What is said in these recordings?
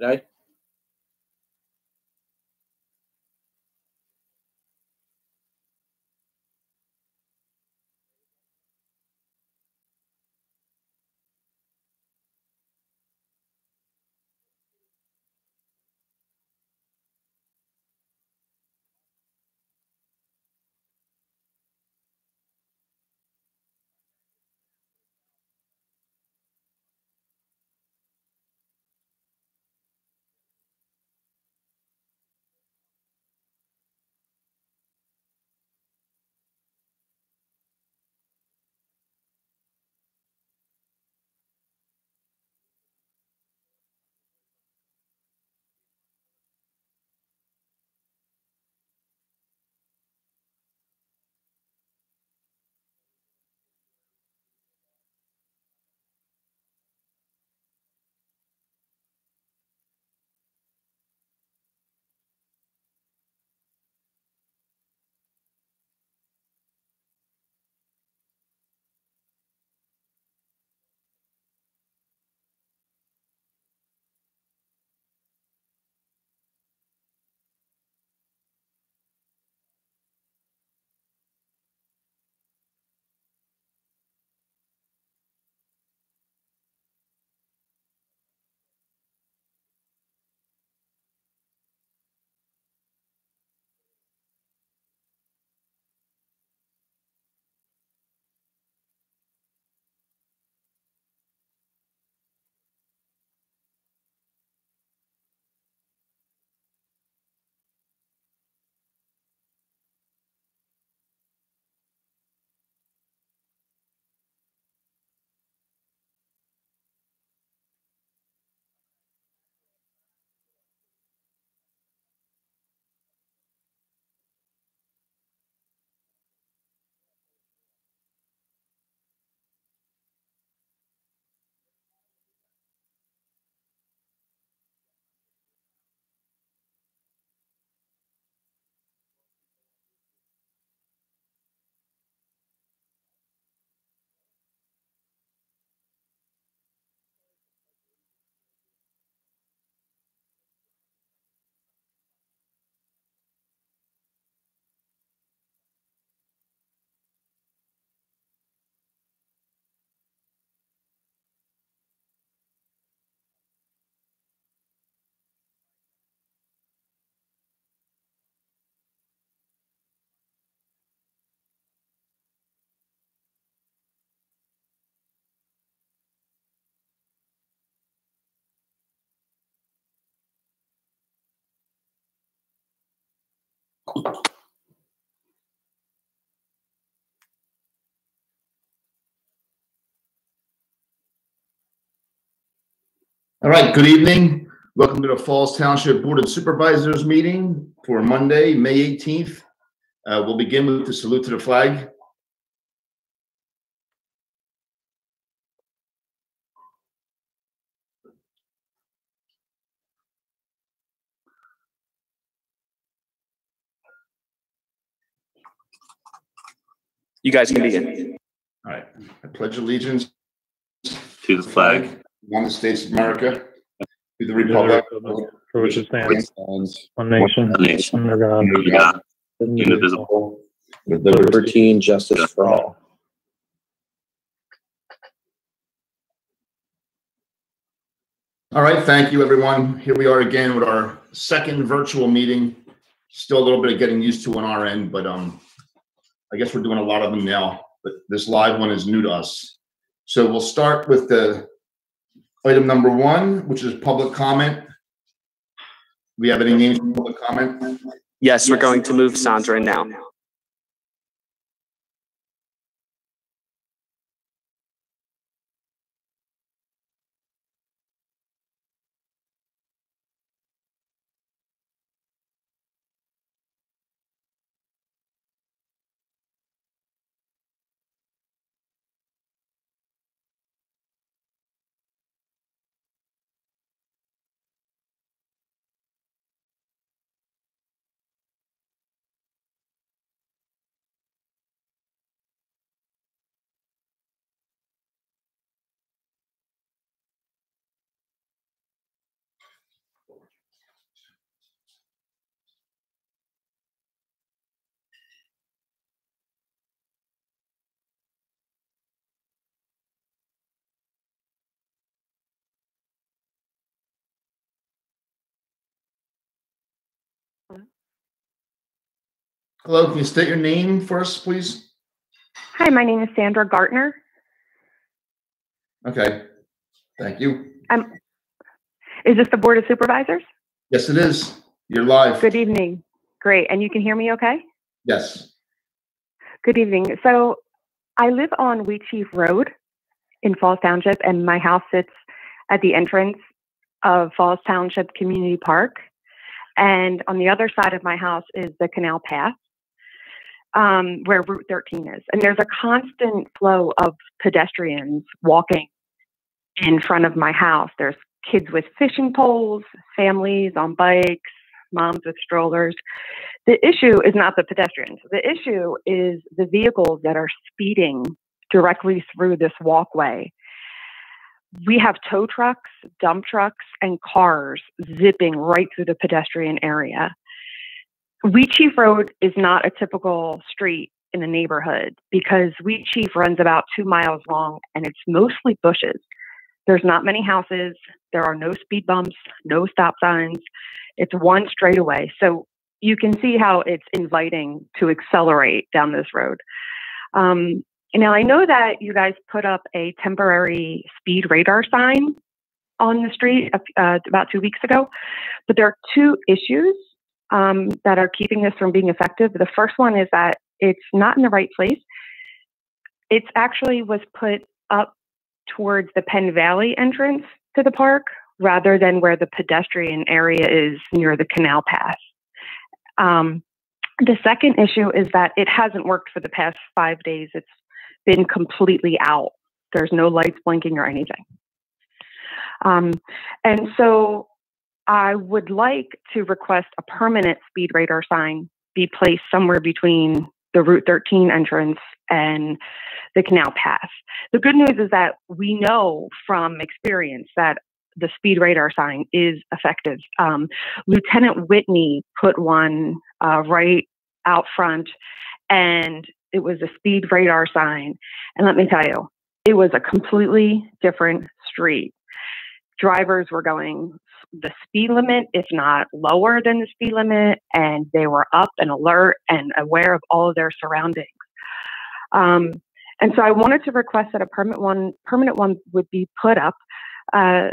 Right? All right, good evening. Welcome to the Falls Township Board of Supervisors meeting for Monday, May 18th. We'll begin with the salute to the flag. You guys can begin. All right, I pledge allegiance to the flag of the United States of America, to the republic for which it stands, one nation, under God, indivisible, with Liberty and justice for all. All right, thank you, everyone. Here we are again with our second virtual meeting. Still a little bit of getting used to on our end, but I guess we're doing a lot of them now, but this live one is new to us. So we'll start with the item number 1, which is public comment. Do we have any names for public comment? Yes, we're going to move Sandra now. Hello, can you state your name for us, please? Hi, my name is Sandra Gartner. Okay, thank you. Is this the Board of Supervisors? Yes, it is. You're live. Good evening. Great. And you can hear me okay? Yes. Good evening. So I live on Wheat Chief Road in Falls Township, and my house sits at the entrance of Falls Township Community Park. And on the other side of my house is the Canal Path, where Route 13 is. And there's a constant flow of pedestrians walking in front of my house. There's kids with fishing poles, families on bikes, moms with strollers. The issue is not the pedestrians. The issue is the vehicles that are speeding directly through this walkway. We have tow trucks, dump trucks, and cars zipping right through the pedestrian area. Wheat Chief Road is not a typical street in a neighborhood because Wheat Chief runs about 2 miles long and it's mostly bushes. There's not many houses. There are no speed bumps, no stop signs. It's one straightaway. So you can see how it's inviting to accelerate down this road. Now, I know that you guys put up a temporary speed radar sign on the street about 2 weeks ago, but there are two issues that are keeping this from being effective. The first one is that it's not in the right place. It actually was put up towards the Penn Valley entrance to the park rather than where the pedestrian area is near the Canal Path. The second issue is that it hasn't worked for the past 5 days. It's been completely out. There's no lights blinking or anything. And so I would like to request a permanent speed radar sign be placed somewhere between the Route 13 entrance and the Canal Path. The good news is that we know from experience that the speed radar sign is effective. Lieutenant Whitney put one right out front, and it was a speed radar sign. And let me tell you, it was a completely different street. Drivers were going the speed limit, if not lower than the speed limit, and they were up and alert and aware of all of their surroundings. And so I wanted to request that a permanent one would be put up. A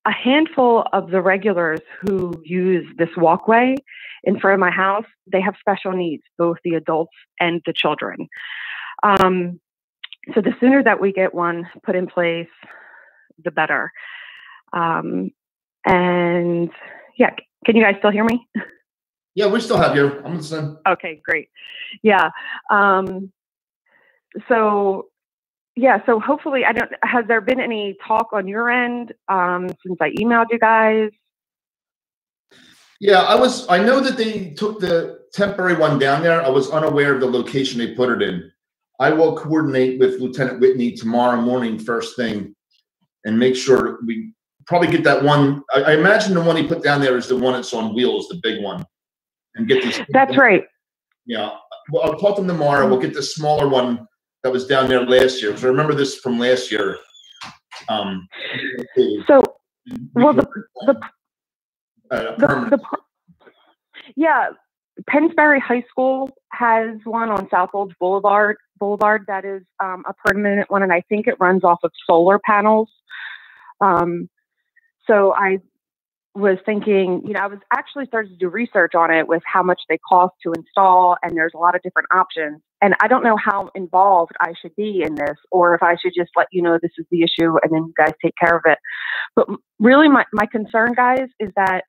handful of the regulars who use this walkway in front of my house, they have special needs, both the adults and the children. So the sooner that we get one put in place, the better. And yeah, can you guys still hear me? Yeah, we still have you. I'm listening. Okay, great. Yeah. So hopefully, has there been any talk on your end since I emailed you guys? Yeah, I know that they took the temporary one down there. I was unaware of the location they put it in. I will coordinate with Lieutenant Whitney tomorrow morning, first thing, and make sure we probably get that one. I imagine the one he put down there is the one that's on wheels, the big one, and get this. That's right. Yeah, well, I'll talk to them tomorrow. We'll get the smaller one that was down there last year. So I remember this from last year. Yeah, Pennsbury High School has one on South Old Boulevard that is a permanent one, and I think it runs off of solar panels. So I was thinking, I was actually starting to do research on it with how much they cost to install, and there's a lot of different options. And I don't know how involved I should be in this, or if I should just let you know this is the issue and then you guys take care of it. But really my concern, guys, is that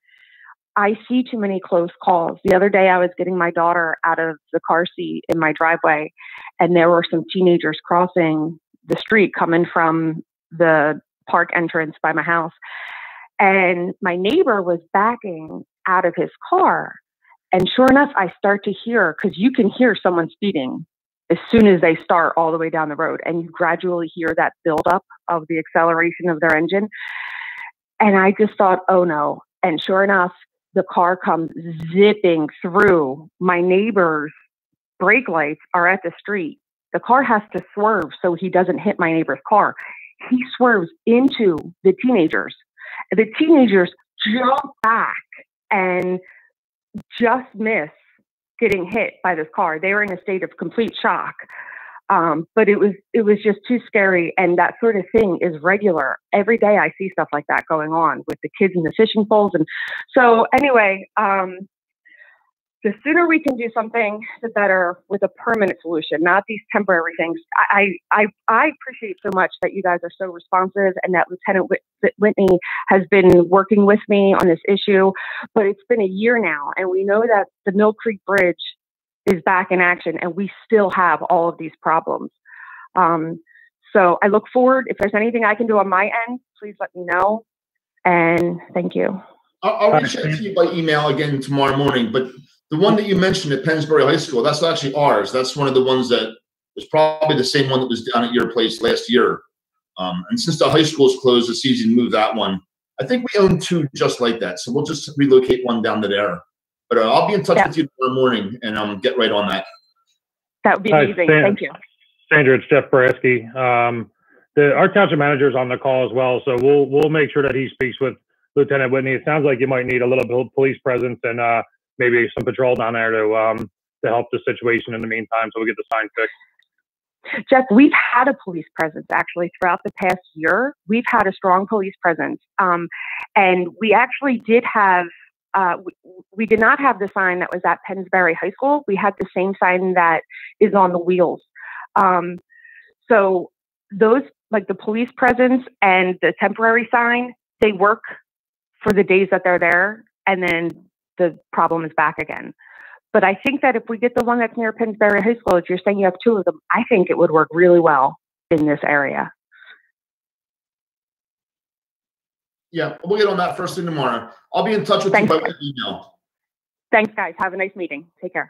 I see too many close calls. The other day I was getting my daughter out of the car seat in my driveway, and there were some teenagers crossing the street coming from the park entrance by my house. And my neighbor was backing out of his car. And sure enough, I start to hear, because you can hear someone speeding as soon as they start all the way down the road. And you gradually hear that buildup of the acceleration of their engine. And I just thought, oh no. And sure enough, the car comes zipping through. My neighbor's brake lights are at the street. The car has to swerve so he doesn't hit my neighbor's car. He swerves into the teenagers. The teenagers jump back and just miss getting hit by this car. They were in a state of complete shock. But it was just too scary. And that sort of thing is regular. Every day I see stuff like that going on with the kids in the fishing poles. And so anyway, the sooner we can do something, the better, with a permanent solution, not these temporary things. I appreciate so much that you guys are so responsive and that Lieutenant Whitney has been working with me on this issue. But it's been a year now, and we know that the Mill Creek Bridge is back in action, and we still have all of these problems. So I look forward. If there's anything I can do on my end, please let me know. And thank you. I'll reach out to you by email again tomorrow morning. But the one that you mentioned at Pennsbury High School, that's actually ours. That's one of the ones that was probably the same one that was down at your place last year. And since the high school's closed, it's easy to move that one. I think we own two just like that. So we'll just relocate one down to there. But I'll be in touch with you tomorrow morning and get right on that. That would be amazing. Thank you. Sandra, it's Jeff Brasky. Our township manager is on the call as well, so we'll make sure that he speaks with Lieutenant Whitney. It sounds like you might need a little bit of police presence and maybe some patrol down there to help the situation in the meantime, so we get the sign fixed. Jeff, we've had a police presence actually throughout the past year. We've had a strong police presence, and we actually did have. We did not have the sign that was at Pennsbury High School. We had the same sign that is on the wheels. So those, like the police presence and the temporary sign, they work for the days that they're there, and then the problem is back again. But I think that if we get the one that's near Pennsbury High School, if you're saying you have two of them, I think it would work really well in this area. Yeah, we'll get on that first thing tomorrow. I'll be in touch with you by email. Thanks, guys. Have a nice meeting. Take care.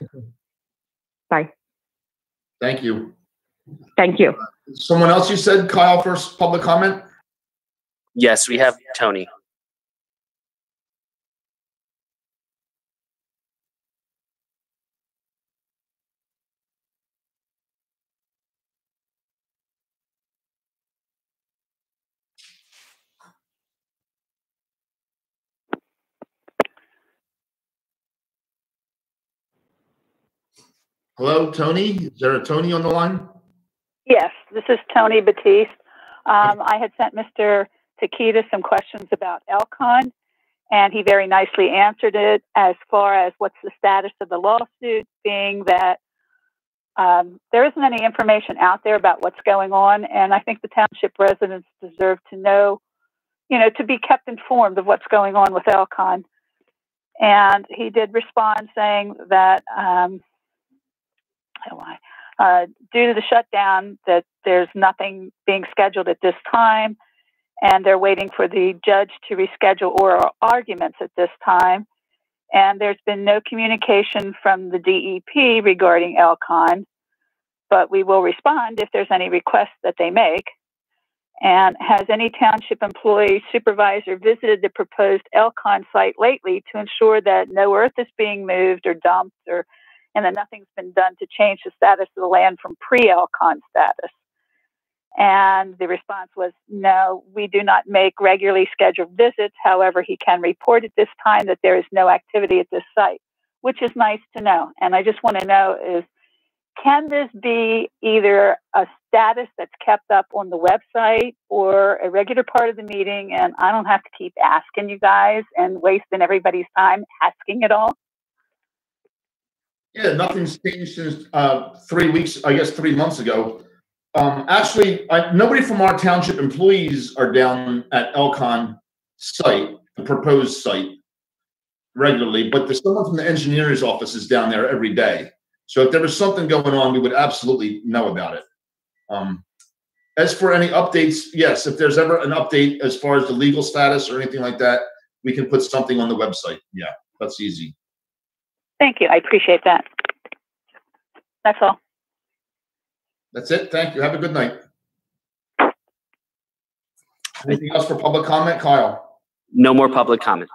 Bye. Thank you. Thank you. Someone else you said, Kyle, first public comment? Yes, we have Tony. Hello, Tony. Is there a Tony on the line? Yes, this is Tony Batiste. I had sent Mr. Takita some questions about Elcon, and he very nicely answered it as far as what's the status of the lawsuit, being that there isn't any information out there about what's going on, and I think the township residents deserve to know, to be kept informed of what's going on with Elcon. And he did respond saying that due to the shutdown, that there's nothing being scheduled at this time, and they're waiting for the judge to reschedule oral arguments at this time. And there's been no communication from the DEP regarding Elcon, but we will respond if there's any requests that they make. And has any township employee supervisor visited the proposed Elcon site lately to ensure that no earth is being moved or dumped, and that nothing's been done to change the status of the land from pre-Elcon status? And the response was, no, we do not make regularly scheduled visits. However, he can report at this time that there is no activity at this site, which is nice to know. And I just want to know is, can this be either a status that's kept up on the website or a regular part of the meeting, and I don't have to keep asking you guys and wasting everybody's time asking it all? Yeah, nothing's changed since 3 weeks, I guess 3 months ago. Actually, nobody from our township employees are down at Elcon site, the proposed site, regularly, but there's someone from the engineer's office is down there every day. So if there was something going on, we would absolutely know about it. As for any updates, yes, if there's ever an update as far as the legal status or anything like that, we can put something on the website. Yeah, that's easy. Thank you. I appreciate that. That's all. That's it. Thank you. Have a good night. Anything else for public comment, Kyle? No more public comment.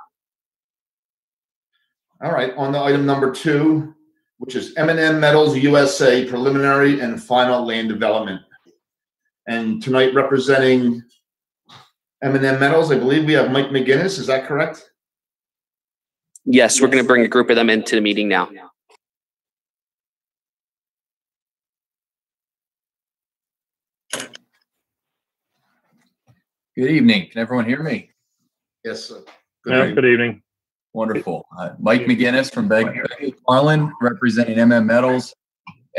All right. On to item number 2, which is M&M Metals USA preliminary and final land development. And tonight, representing M&M Metals, I believe we have Mike McGinnis. Is that correct? Yes, we're going to bring a group of them into the meeting now. Good evening. Can everyone hear me? Yes, sir. Good evening. Wonderful. Mike McGinnis from Harlan, representing MM Metals.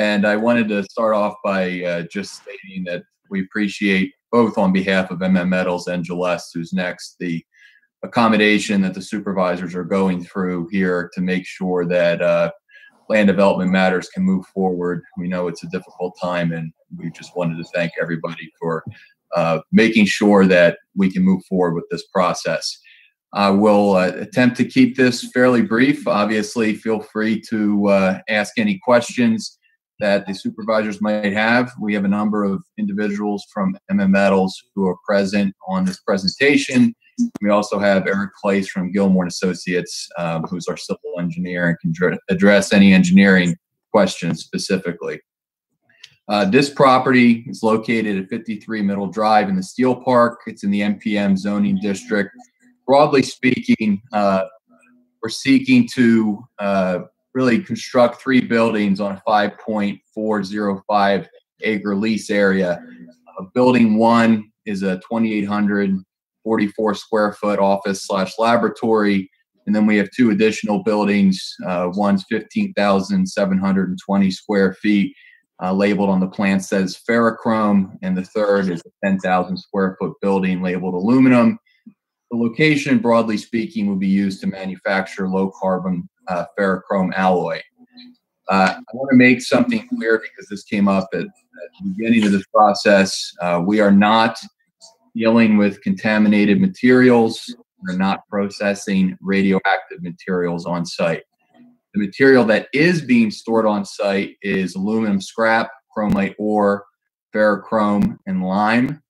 And I wanted to start off by just stating that we appreciate, both on behalf of MM Metals and Gillespie, who's next, the accommodation that the supervisors are going through here to make sure that land development matters can move forward. We know it's a difficult time, and we just wanted to thank everybody for making sure that we can move forward with this process. We'll attempt to keep this fairly brief. Obviously, feel free to ask any questions that the supervisors might have. We have a number of individuals from MM Metals who are present on this presentation. We also have Eric Place from Gilmore & Associates, who's our civil engineer and can address any engineering questions specifically. This property is located at 53 Middle Drive in the Steel Park. It's in the NPM zoning district. Broadly speaking, we're seeking to really construct 3 buildings on a 5.405 acre lease area. Building 1 is a 2,844 square foot office / laboratory. And then we have 2 additional buildings. One's 15,720 square feet. Labeled on the plan says ferrochrome, and the third is a 10,000 square foot building labeled aluminum. The location, broadly speaking, will be used to manufacture low carbon ferrochrome alloy. I want to make something clear because this came up at the beginning of this process. We are not dealing with contaminated materials. We're not processing radioactive materials on site. The material that is being stored on site is aluminum scrap, chromite ore, ferrochrome, and lime.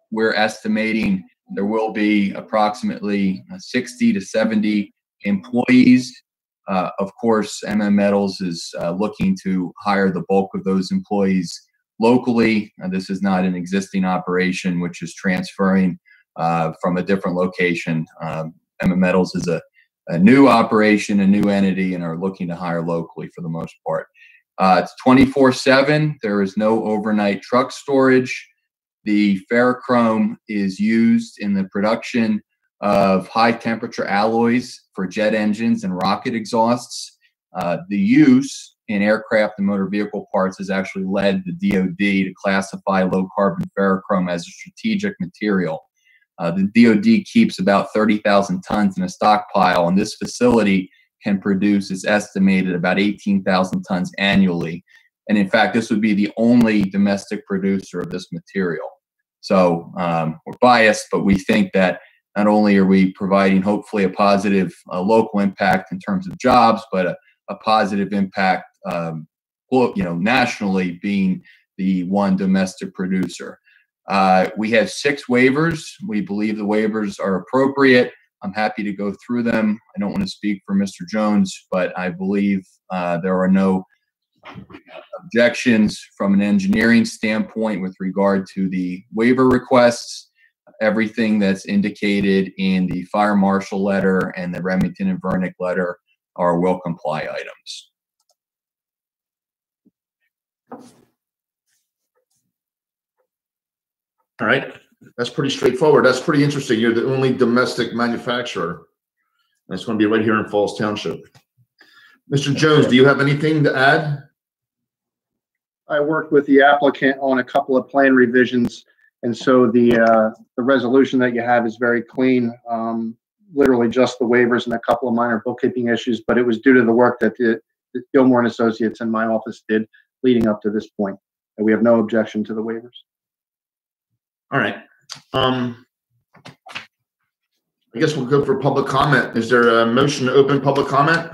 We're estimating there will be approximately 60 to 70 employees. Of course, MM Metals is looking to hire the bulk of those employees locally. This is not an existing operation which is transferring from a different location. MM Metals is a new operation, a new entity, and are looking to hire locally for the most part. It's 24/7. There is no overnight truck storage. The ferrochrome is used in the production of high temperature alloys for jet engines and rocket exhausts. The use in aircraft and motor vehicle parts has actually led the DoD to classify low carbon ferrochrome as a strategic material. The DoD keeps about 30,000 tons in a stockpile, and this facility can produce, it's estimated, about 18,000 tons annually. And in fact, this would be the only domestic producer of this material. So we're biased, but we think that not only are we providing hopefully a positive local impact in terms of jobs, but a positive impact, nationally, being the one domestic producer. We have 6 waivers. We believe the waivers are appropriate. I'm happy to go through them. I don't want to speak for Mr. Jones, but I believe there are no objections from an engineering standpoint with regard to the waiver requests. Everything that's indicated in the fire marshal letter and the Remington and Vernick letter are will comply items. All right, that's pretty straightforward. That's pretty interesting. You're the only domestic manufacturer. That's going to be right here in Falls Township. Mr. Jones, do you have anything to add? I worked with the applicant on a couple of plan revisions, and so the resolution that you have is very clean. Literally just the waivers and a couple of minor bookkeeping issues, but it was due to the work that the Gilmore & Associates and my office did leading up to this point. And we have no objection to the waivers. All right. I guess we'll go for public comment. Is there a motion to open public comment?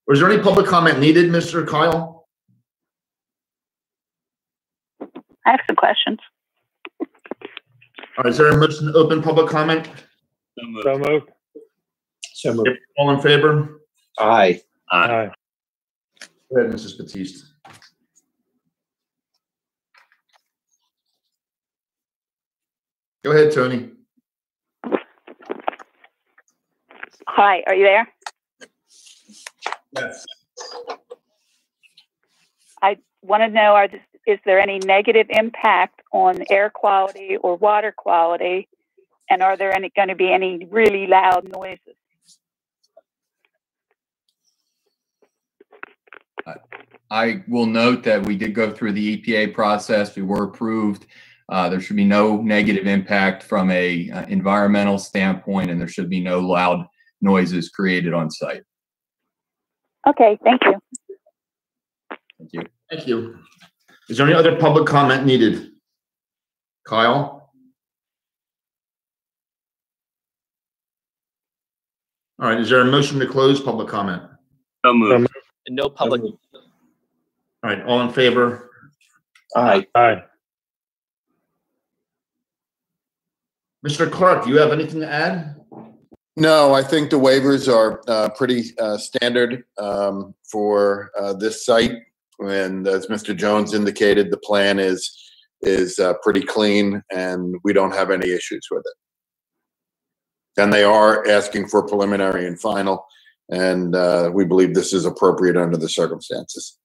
Or is there any public comment needed, Mr. Kyle? I have some questions. All right, is there a motion to open public comment? So moved. So moved. All in favor? Aye. Aye. Go ahead, Mrs. Batiste. Go ahead, Tony. Hi, are you there? Yes. I want to know, is there any negative impact on air quality or water quality? And are there going to be any really loud noises? I will note that we did go through the EPA process. We were approved. There should be no negative impact from a environmental standpoint, and there should be no loud noises created on site. Okay, thank you. Thank you. Thank you. Is there any other public comment needed? Kyle? All right, is there a motion to close public comment? So moved. No public. All right, all in favor? Aye. Aye. Mr. Clark, do you have anything to add? No, I think the waivers are pretty standard for this site. And as Mr. Jones indicated, the plan is pretty clean and we don't have any issues with it. And they are asking for preliminary and final, and we believe this is appropriate under the circumstances.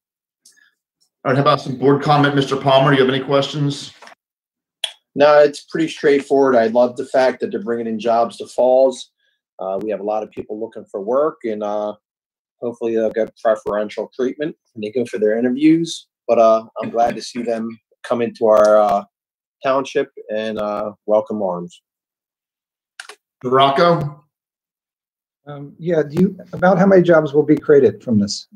All right, how about some board comment? Mr. Palmer, do you have any questions? No, it's pretty straightforward. I love the fact that they're bringing in jobs to Falls. We have a lot of people looking for work, and hopefully they'll get preferential treatment when they go for their interviews. But I'm glad to see them come into our township and welcome arms. Rocco? Yeah, about how many jobs will be created from this?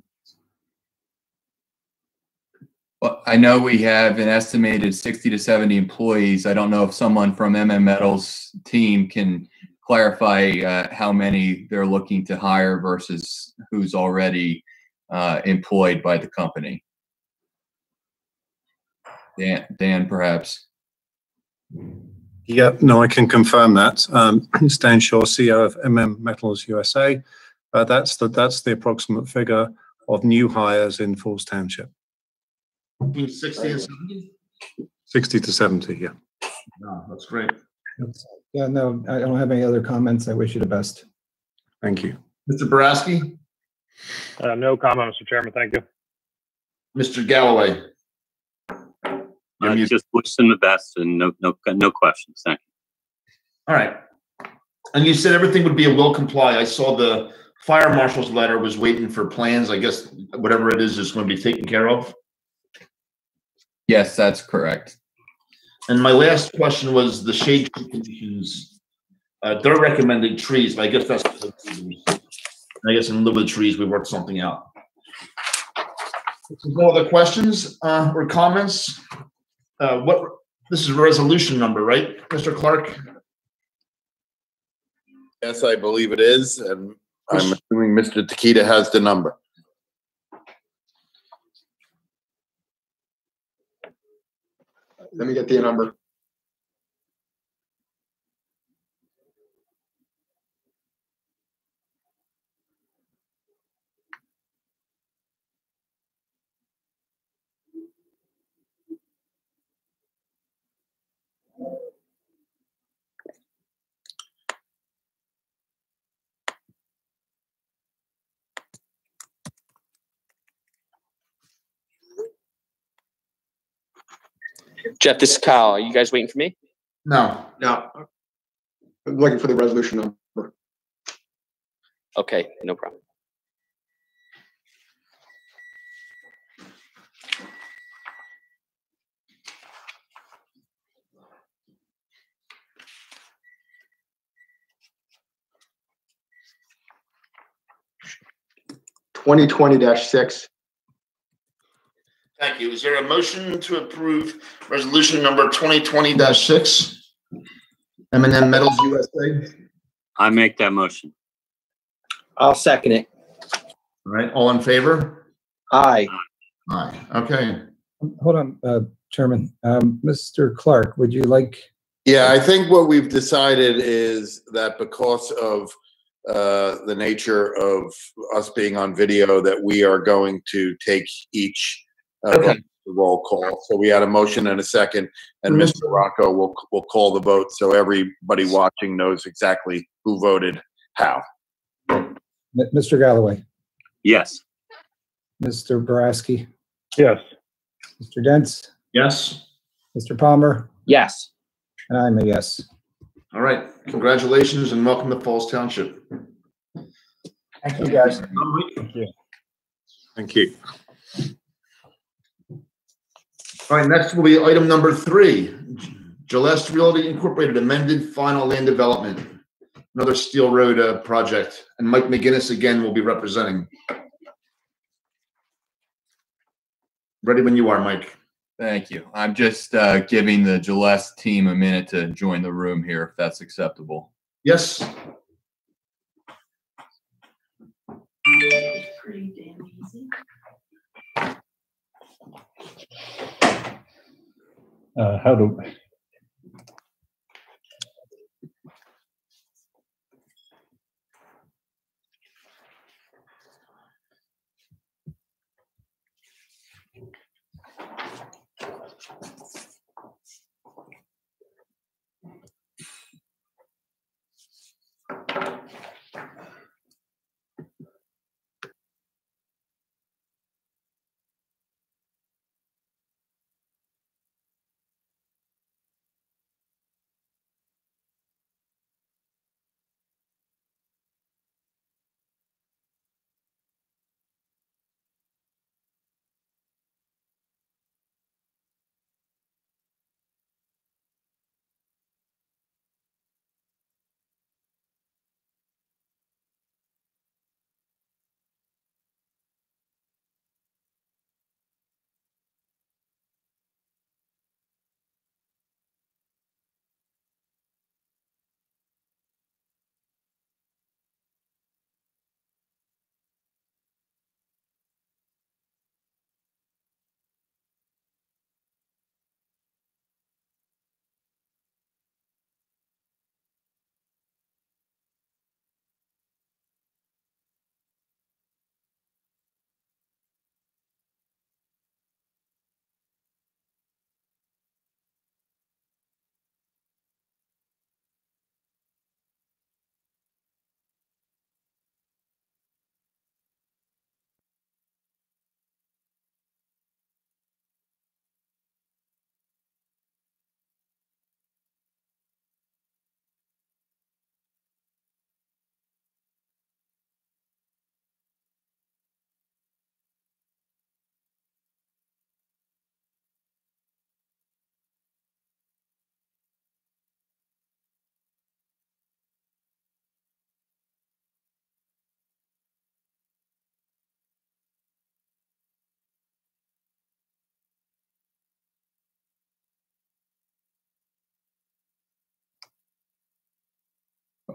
Well, I know we have an estimated 60 to 70 employees. I don't know if someone from MM Metals team can clarify how many they're looking to hire versus who's already employed by the company. Dan, perhaps. Yeah, no, I can confirm that. It's Dan Shaw, CEO of MM Metals USA. That's the approximate figure of new hires in Falls Township. Between 60 and 70? 60 to 70, yeah. No, that's great. Yeah, no, I don't have any other comments. I wish you the best. Thank you. Mr. Boraski? No comment, Mr. Chairman. Thank you. Mr. Galloway? Just wish them the best and no questions. Thank you. All right. And you said everything would be a will comply. I saw the fire marshal's letter was waiting for plans. I guess whatever it is going to be taken care of. Yes, that's correct. And my last question was the shade tree conditions. They're recommended trees, but I guess that's, I guess in lieu of the trees, we worked something out. No other questions or comments? This is a resolution number, right, Mr. Clark? Yes, I believe it is, and I'm assuming Mr. Takita has the number. Let me get the number. Jeff, this is Kyle. Are you guys waiting for me? No. No. I'm looking for the resolution number. Okay, no problem. (2020-6). Thank you. Is there a motion to approve resolution number 2020-6? M&M Metals USA. I make that motion. I'll second it. All right. All in favor? Aye. Aye. Okay. Hold on, Chairman. Mr. Clark, would you like? Yeah, I think what we've decided is that because of the nature of us being on video, that we are going to take each roll call. So we had a motion and a second, and Mr. Rocco will call the vote so everybody watching knows exactly who voted how. Mr. Galloway? Yes. Mr. Boraski? Yes. Mr. Dents, Yes. Mr. Palmer, Yes. and I'm a yes. All right. Congratulations and welcome to Falls Township. Thank you, guys. Thank you. Thank you. All right, next will be item number 3. Gillette Realty Incorporated amended final land development. Another Steel Road project. And Mike McGinnis again will be representing. Ready when you are, Mike. Thank you. I'm just giving the Gillette team a minute to join the room here, if that's acceptable. Yes. Pretty damn easy. How do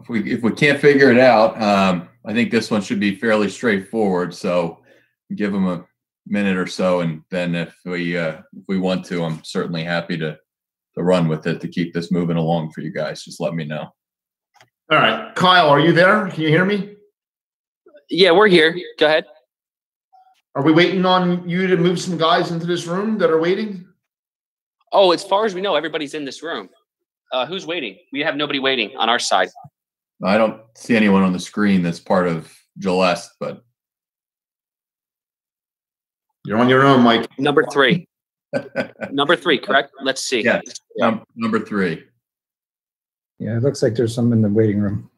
If we can't figure it out, I think this one should be fairly straightforward. So give them a minute or so, and then if we want to, I'm certainly happy to run with it to keep this moving along for you guys. Just let me know. All right. Kyle, are you there? Can you hear me? Yeah, we're here. Go ahead. Are we waiting on you to move some guys into this room that are waiting? Oh, as far as we know, everybody's in this room. Who's waiting? We have nobody waiting on our side. I don't see anyone on the screen that's part of Gillette, but you're on your own, Mike. Number 3. Number 3, correct? Let's see. Yeah, number 3. Yeah, it looks like there's some in the waiting room.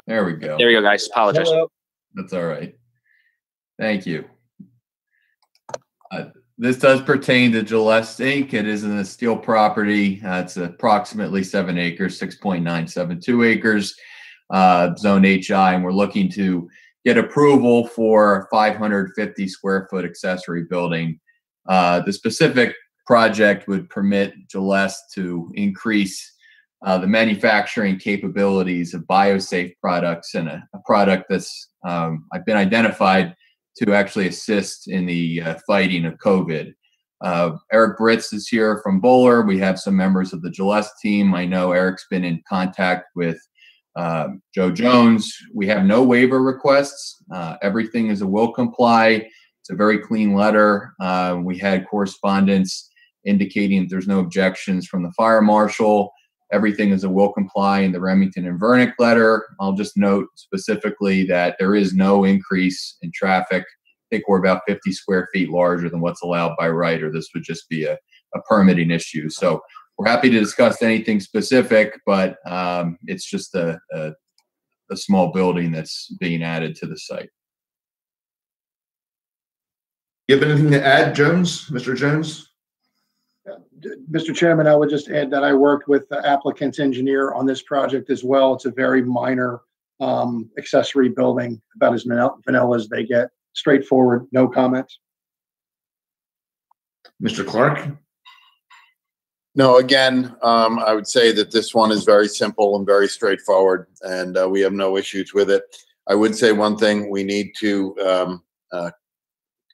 There we go. There we go, guys. Apologize. Hello. That's all right. Thank you. This does pertain to Gillette Inc. It is in a steel property. It's approximately 7 acres, 6.972 acres, zone HI, and we're looking to get approval for a 550 square foot accessory building. The specific project would permit Gillette to increase the manufacturing capabilities of biosafe products, and a product that's I've been identified to actually assist in the fighting of COVID. Eric Britz is here from Bowler. We have some members of the Gillette team. I know Eric's been in contact with Joe Jones. We have no waiver requests. Everything is a will comply. It's a very clean letter. We had correspondence indicating that there's no objections from the fire marshal. Everything is a will comply in the Remington and Vernick letter. I'll just note specifically that there is no increase in traffic think we're about 50 square feet larger than what's allowed by right, or this would just be a permitting issue. So we're happy to discuss anything specific, but it's just a small building that's being added to the site. You have anything to add, Jones, Mr. Jones? Mr. Chairman, I would just add that I worked with the applicant's engineer on this project as well. It's a very minor accessory building, about as vanilla as they get. Straightforward, no comments. Mr. Clark? No, again, I would say that this one is very simple and very straightforward, and we have no issues with it. I would say one thing: we need to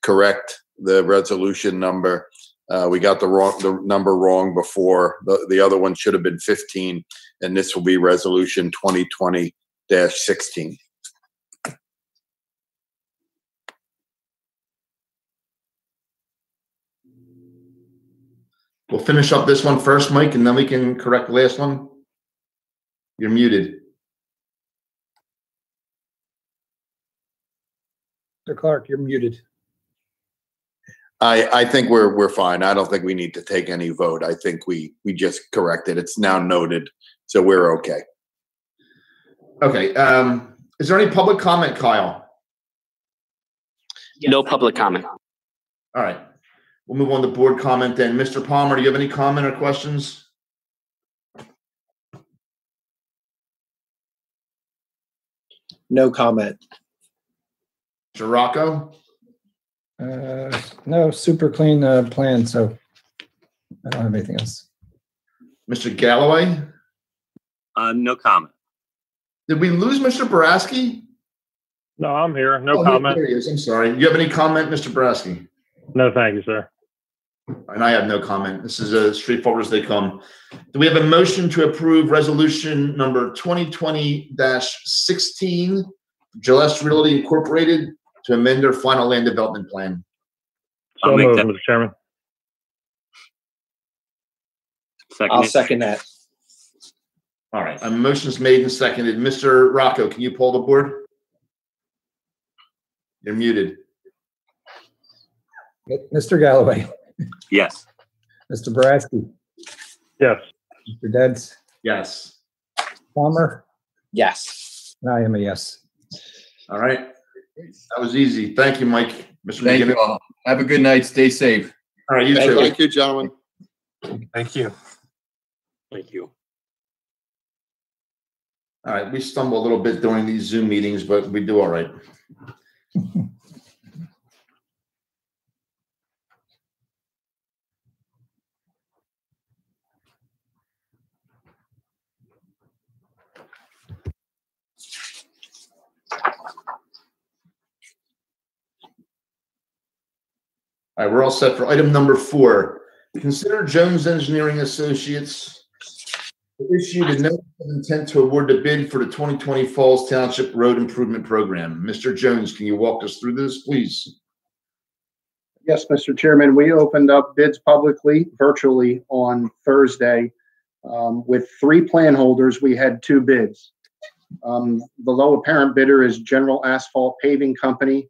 correct the resolution number. We got the number wrong before. The other one should have been 15, and this will be resolution 2020-16. We'll finish up this one first, Mike, and then we can correct the last one. You're muted. Mr. Clark, you're muted. I think we're fine. I don't think we need to take any vote. I think we just corrected. It's now noted, so we're okay. Okay. Is there any public comment, Kyle? No public comment. All right. We'll move on to board comment then. Mr. Palmer, do you have any comment or questions? No comment. Mr. Rocco? No, super clean plan, so I don't have anything else. Mr. Galloway? No comment. Did we lose Mr. Boraski? No, I'm here. No comment. There he is. I'm sorry. Do you have any comment, Mr. Boraski? No, thank you, sir. And I have no comment. This is as straightforward as they come. Do we have a motion to approve resolution number 2020-16, Gillette Realty Incorporated, to amend their final land development plan? So moved, Mr. Chairman. I'll second that. All right. A motion is made and seconded. Mr. Rocco, can you pull the board? You're muted. Mr. Galloway. Yes. Mr. Boraski. Yes. Mr. Dents. Yes. Palmer. Yes. And I am a yes. All right. That was easy. Thank you, Mike. Mr. Thank McGinnis. you all. Have a good night. Stay safe. All right, you too. Thank you, gentlemen. Thank you. Thank you. All right. We stumble a little bit during these Zoom meetings, but we do all right. All right, we're all set for item number 4. Consider Jones Engineering Associates issued a notice of intent to award the bid for the 2020 Falls Township Road Improvement Program. Mr. Jones, can you walk us through this, please? Yes, Mr. Chairman, we opened up bids publicly, virtually on Thursday. With 3 plan holders, we had 2 bids. The low apparent bidder is General Asphalt Paving Company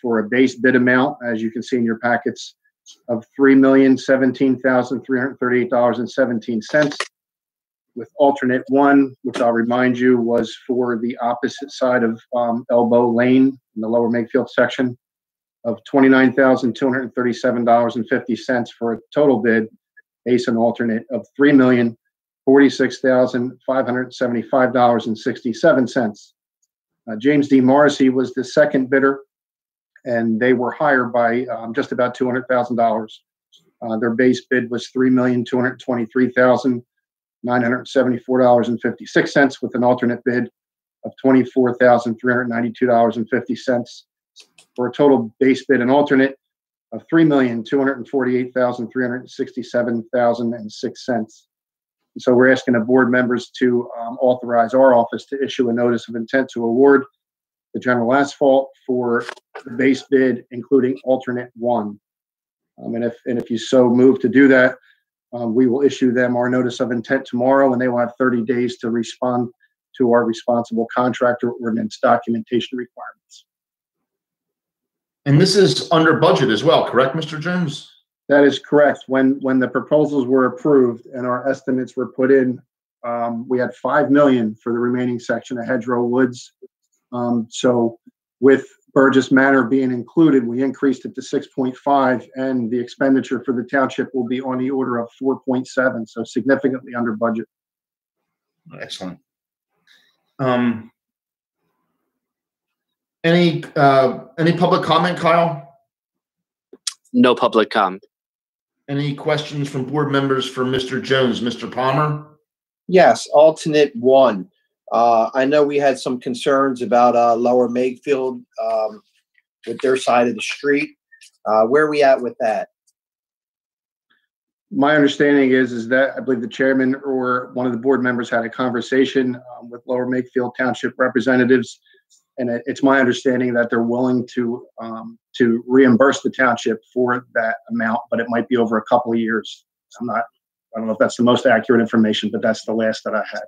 for a base bid amount, as you can see in your packets, of $3,017,338.17. With alternate 1, which I'll remind you was for the opposite side of Elbow Lane in the lower Makefield section, of $29,237.50 for a total bid, base and alternate of $3,046,575.67. James D. Morrissey was the second bidder, and they were higher by just about $200,000. Their base bid was $3,223,974.56 with an alternate bid of $24,392.50 for a total base bid and alternate of $3,248,367.06. So we're asking the board members to authorize our office to issue a notice of intent to award the General Asphalt for the base bid, including alternate 1. And if you so move to do that, we will issue them our notice of intent tomorrow, and they will have 30 days to respond to our responsible contractor ordinance documentation requirements. And this is under budget as well, correct, Mr. Jones? That is correct. When the proposals were approved and our estimates were put in, we had 5 million for the remaining section of Hedgerow Woods. So with Burgess Manor being included, we increased it to 6.5, and the expenditure for the township will be on the order of 4.7, so significantly under budget. Excellent. Any public comment, Kyle? No public comment. Any questions from board members for Mr. Jones? Mr. Palmer? Yes, alternate one. I know we had some concerns about Lower Makefield with their side of the street. Where are we at with that? My understanding is that I believe the chairman or one of the board members had a conversation with Lower Makefield Township representatives, and it's my understanding that they're willing to reimburse the township for that amount, but it might be over a couple of years. I don't know if that's the most accurate information, but that's the last that I had.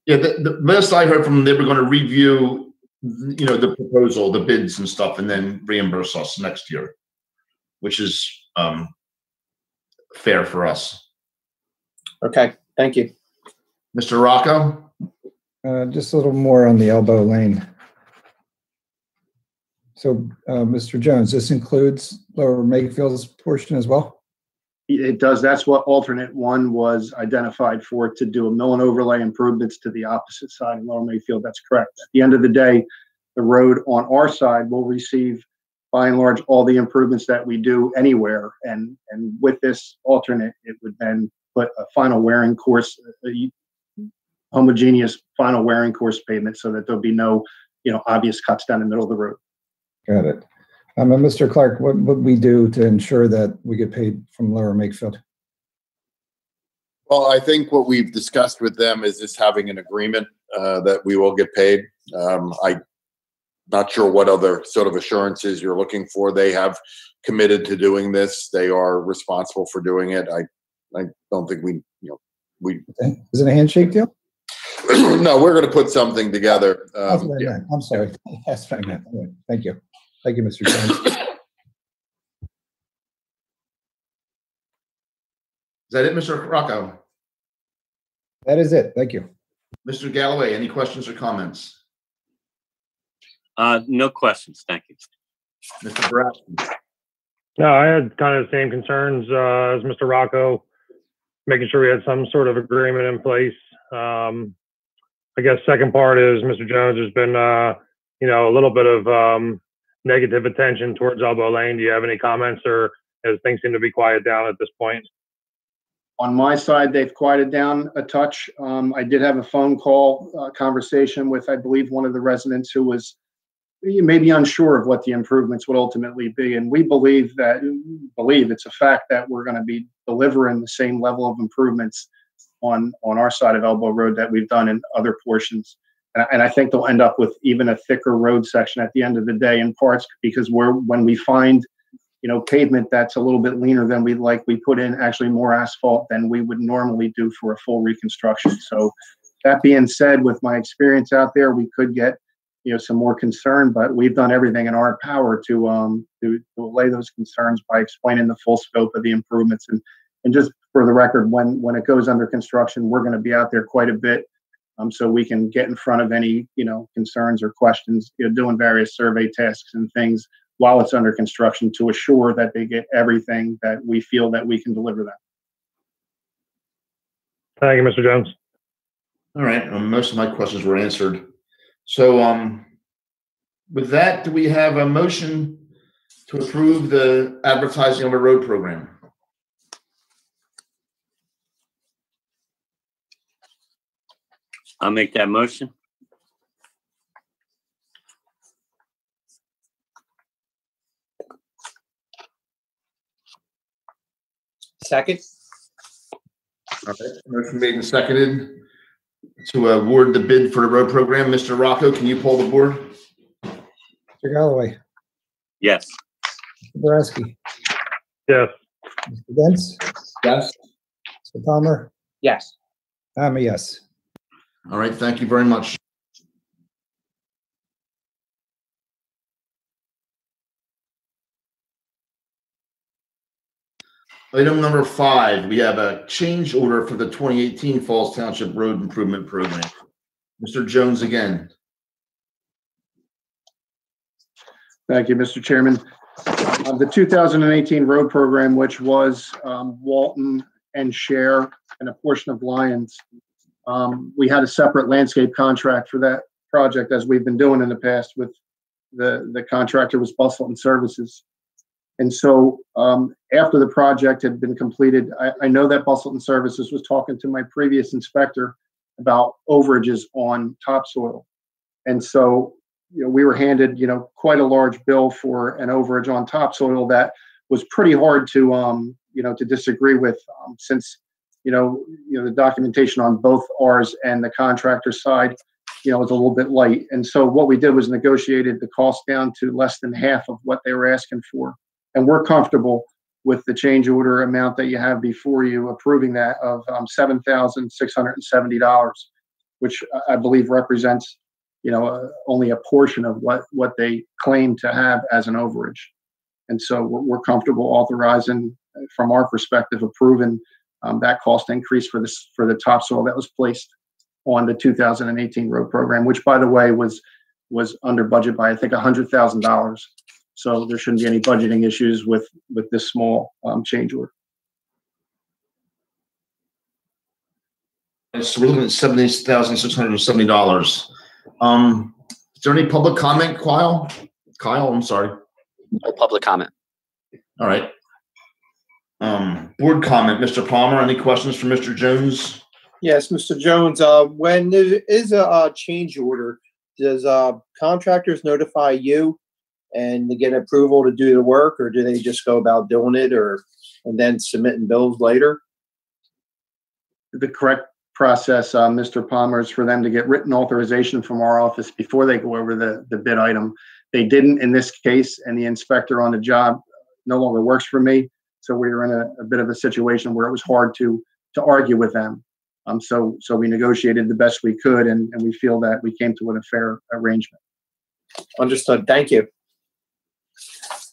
Yeah, the last I heard from them, they were going to review, the proposal, the bids and stuff, and then reimburse us next year, which is fair for us. Okay, thank you. Mr. Rocco? Just a little more on the Elbow Lane. So, Mr. Jones, this includes Lower Makefield's portion as well? It does. That's what alternate one was identified for, to do a mill and overlay improvements to the opposite side of Lower Mayfield. That's correct. At the end of the day, the road on our side will receive, by and large, all the improvements that we do anywhere. And with this alternate, it would then put a final wearing course, a homogeneous final wearing course pavement, so that there'll be no, obvious cuts down the middle of the road. Got it. And Mr. Clark, what would we do to ensure that we get paid from Lower Makefield? Well, I think what we've discussed with them is just having an agreement that we will get paid. I'm not sure what other sort of assurances you're looking for. They have committed to doing this. They are responsible for doing it. I don't think we. Is it a handshake deal? No, we're going to put something together. That's what I meant. I'm sorry. That's what I meant. All right. Thank you. Thank you, Mr. Jones. Is that it, Mr. Rocco? That is it. Thank you. Mr. Galloway, any questions or comments? No questions. Thank you. Mr. Brasky? No, I had kind of the same concerns as Mr. Rocco, making sure we had some sort of agreement in place. I guess second part is Mr. Jones, there's been, a little bit of negative attention towards Elbow Lane. Do you have any comments, or as things seem to be quiet down at this point? On my side, they've quieted down a touch. I did have a phone call conversation with, I believe, one of the residents who was maybe unsure of what the improvements would ultimately be. And we believe it's a fact that we're going to be delivering the same level of improvements on our side of Elbow Road that we've done in other portions. And I think they'll end up with even a thicker road section at the end of the day, in parts because when we find, pavement that's a little bit leaner than we'd like, we put in actually more asphalt than we would normally do for a full reconstruction. So that being said, with my experience out there, we could get, some more concern, but we've done everything in our power to allay those concerns by explaining the full scope of the improvements. And just for the record, when it goes under construction, we're going to be out there quite a bit. So we can get in front of any, concerns or questions, doing various survey tasks and things while it's under construction to assure that they get everything that we feel that we can deliver them. Thank you, Mr. Jones. All right. Most of my questions were answered. So with that, do we have a motion to approve the advertising of a road program? I'll make that motion. Second. All right. Motion made and seconded to award the bid for the road program. Mr. Rocco, can you pull the board? Mr. Galloway. Yes. Mr. Boraski. Yes. Mr. Dents. Yes. Mr. Palmer. Yes. I'm a yes. All right. Thank you very much. Item number 5, we have a change order for the 2018 Falls Township Road Improvement Program. Mr. Jones again. Thank you, Mr. Chairman. The 2018 road program, which was Walton and Share and a portion of Lyons, we had a separate landscape contract for that project, as we've been doing in the past with the contractor was Bustleton Services. And so after the project had been completed, I know that Bustleton Services was talking to my previous inspector about overages on topsoil. And so, we were handed, quite a large bill for an overage on topsoil that was pretty hard to, to disagree with, since, the documentation on both ours and the contractor side, was a little bit light. And so what we did was negotiated the cost down to less than half of what they were asking for. And we're comfortable with the change order amount that you have before you, approving that of $7,670, which I believe represents, only a portion of what they claim to have as an overage. And so we're comfortable authorizing, from our perspective, approving that cost increase for the topsoil that was placed on the 2018 road program, which, by the way, was under budget by, I think, $100,000. So there shouldn't be any budgeting issues with this small change order. So we're looking at $70,670. Is there any public comment, Kyle? I'm sorry. No public comment. All right. Board comment, Mr. Palmer. Any questions for Mr. Jones? Yes, Mr. Jones. When there is a change order, does contractors notify you and to get approval to do the work, or do they just go about doing it, and then submitting bills later? The correct process, Mr. Palmer, is for them to get written authorization from our office before they go over the bid item. They didn't in this case, and the inspector on the job no longer works for me. So we were in a bit of a situation where it was hard to argue with them. So we negotiated the best we could, and we feel that we came to a fair arrangement. Understood. Thank you.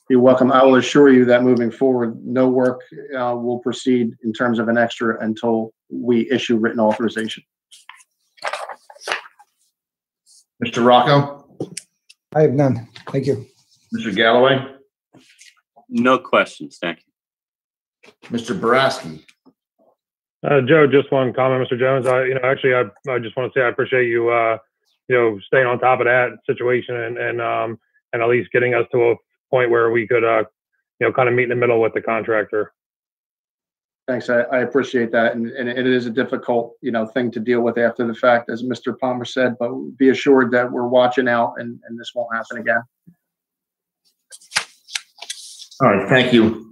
You're welcome. I will assure you that moving forward, no work will proceed in terms of an extra until we issue written authorization. Mr. Rocco? I have none. Thank you. Mr. Galloway? No questions. Thank you. Mr. Boraski? Joe, just one comment, Mr. Jones. I just want to say I appreciate you, staying on top of that situation and at least getting us to a point where we could, kind of meet in the middle with the contractor. Thanks. I appreciate that. And it is a difficult, thing to deal with after the fact, as Mr. Palmer said, but be assured that we're watching out and this won't happen again. All right. Thank you.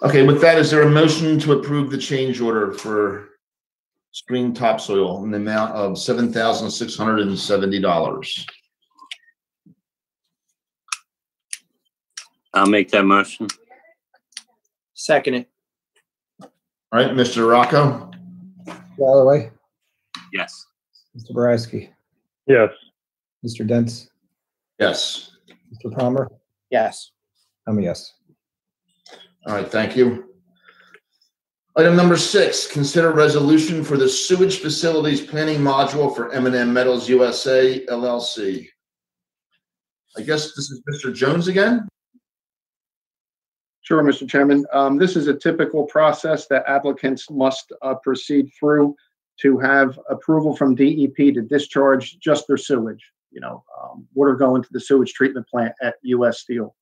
Okay. With that, is there a motion to approve the change order for screen topsoil in the amount of $7,670? I'll make that motion. Second it. All right, Mr. Rocco? Galloway, Yes. Mr. Boraski, Yes. Mr. Dents, Yes. Mr. Palmer. Yes. I'm a yes. All right, thank you. Item number 6, consider resolution for the sewage facilities planning module for M&M Metals USA LLC. I guess this is Mr. Jones again? Sure, Mr. Chairman. This is a typical process that applicants must proceed through to have approval from DEP to discharge just their sewage, water going to the sewage treatment plant at US Steel.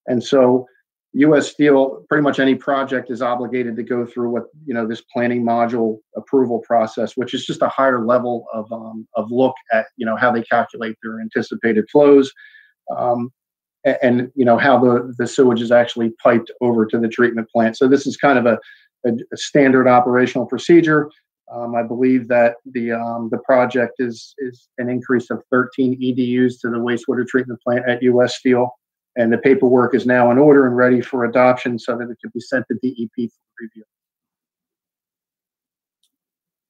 And so US Steel, pretty much any project is obligated to go through what, this planning module approval process, which is just a higher level of look at, how they calculate their anticipated flows. And how the sewage is actually piped over to the treatment plant. So this is kind of a standard operational procedure. I believe that the project is an increase of 13 EDUs to the wastewater treatment plant at US Steel, and the paperwork is now in order and ready for adoption so that it could be sent to DEP for review.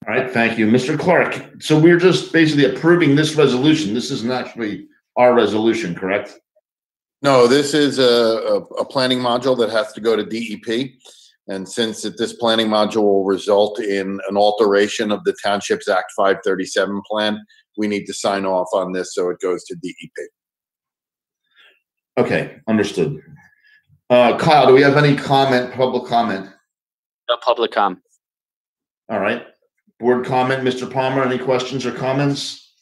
All right, thank you. Mr. Clark, so we're just basically approving this resolution. This isn't actually our resolution, correct? No, this is a planning module that has to go to DEP. And since this planning module will result in an alteration of the Township's Act 537 plan, we need to sign off on this so it goes to DEP. Okay, understood. Kyle, do we have any public comment? No public comment. All right. Board comment, Mr. Palmer, any questions or comments?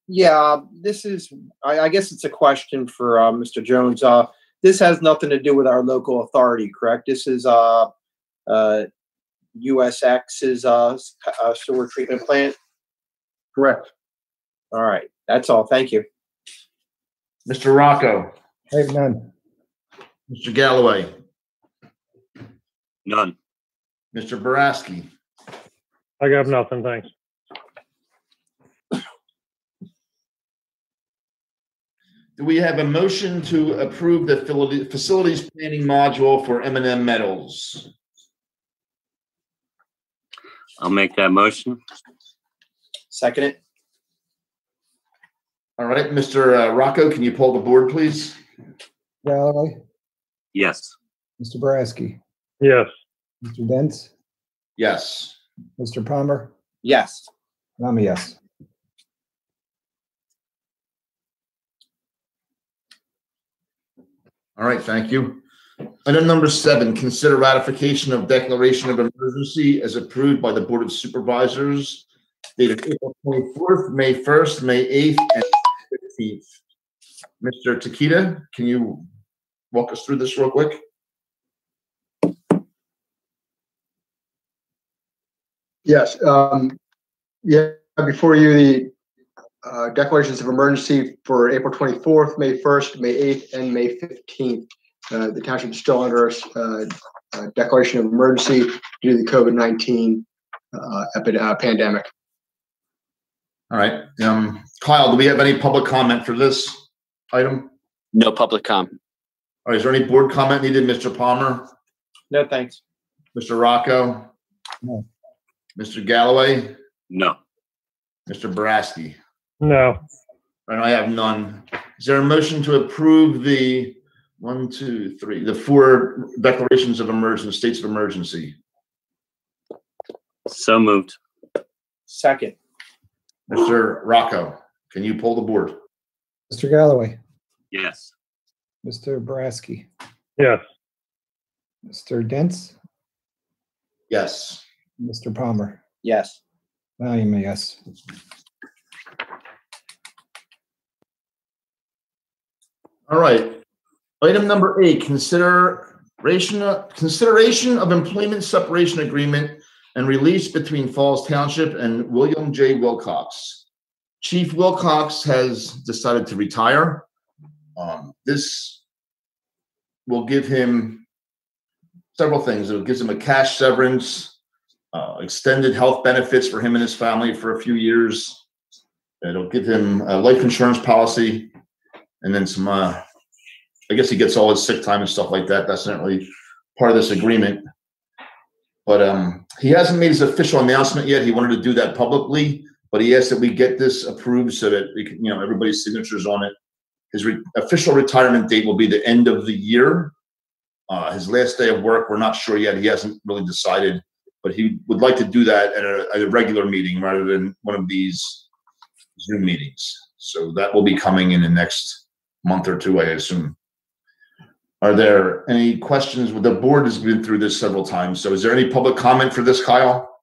Yeah, this is, I guess it's a question for Mr. Jones. This has nothing to do with our local authority, correct? This is USX's sewer treatment plant? Correct. All right, that's all. Thank you. Mr. Rocco? I have none. Mr. Galloway? None. Mr. Boraski? I got nothing, thanks. Do we have a motion to approve the facilities planning module for M&M Metals? I'll make that motion. Second it. All right, Mr. Rocco, can you pull the board, please? Galloway, Yes. Mr. Boraski, Yes. Mr. Dents, Yes. Mr. Palmer, Yes. and I'm a yes. All right, thank you. Item number 7, consider ratification of declaration of emergency as approved by the Board of Supervisors dated April 24th, May 1st, May 8th, and 15th. Mr. Takita, can you walk us through this real quick? Yes. Yeah, before you, the declarations of emergency for April 24th, May 1st, May 8th, and May 15th. The township is still under a declaration of emergency due to the COVID-19 pandemic. All right. Kyle, do we have any public comment for this item? No public comment. All right, is there any board comment needed, Mr. Palmer? No, thanks. Mr. Rocco? No. Mr. Galloway? No. Mr. Boraski? No. And I have none. Is there a motion to approve the 4 declarations of emergency, states of emergency? So moved. Second. Mr. Rocco, can you pull the board? Mr. Galloway, Yes. Mr. Boraski, Yes. Mr. Dents, Yes. Mr. Palmer. Yes. I am a yes. All right. Item number 8, consideration of employment separation agreement and release between Falls Township and William J. Wilcox. Chief Wilcox has decided to retire. This will give him several things. It gives him a cash severance, extended health benefits for him and his family for a few years. It'll give him a life insurance policy, and then some, I guess he gets all his sick time and stuff like that. That's not really part of this agreement. But he hasn't made his official announcement yet. He wanted to do that publicly, but he asked that we get this approved so that we can, everybody's signatures on it. His official retirement date will be the end of the year. His last day of work, we're not sure yet. He hasn't really decided, but he would like to do that at a regular meeting rather than one of these Zoom meetings. So that will be coming in the next month or two, I assume. Are there any questions? The board has been through this several times. So is there any public comment for this, Kyle?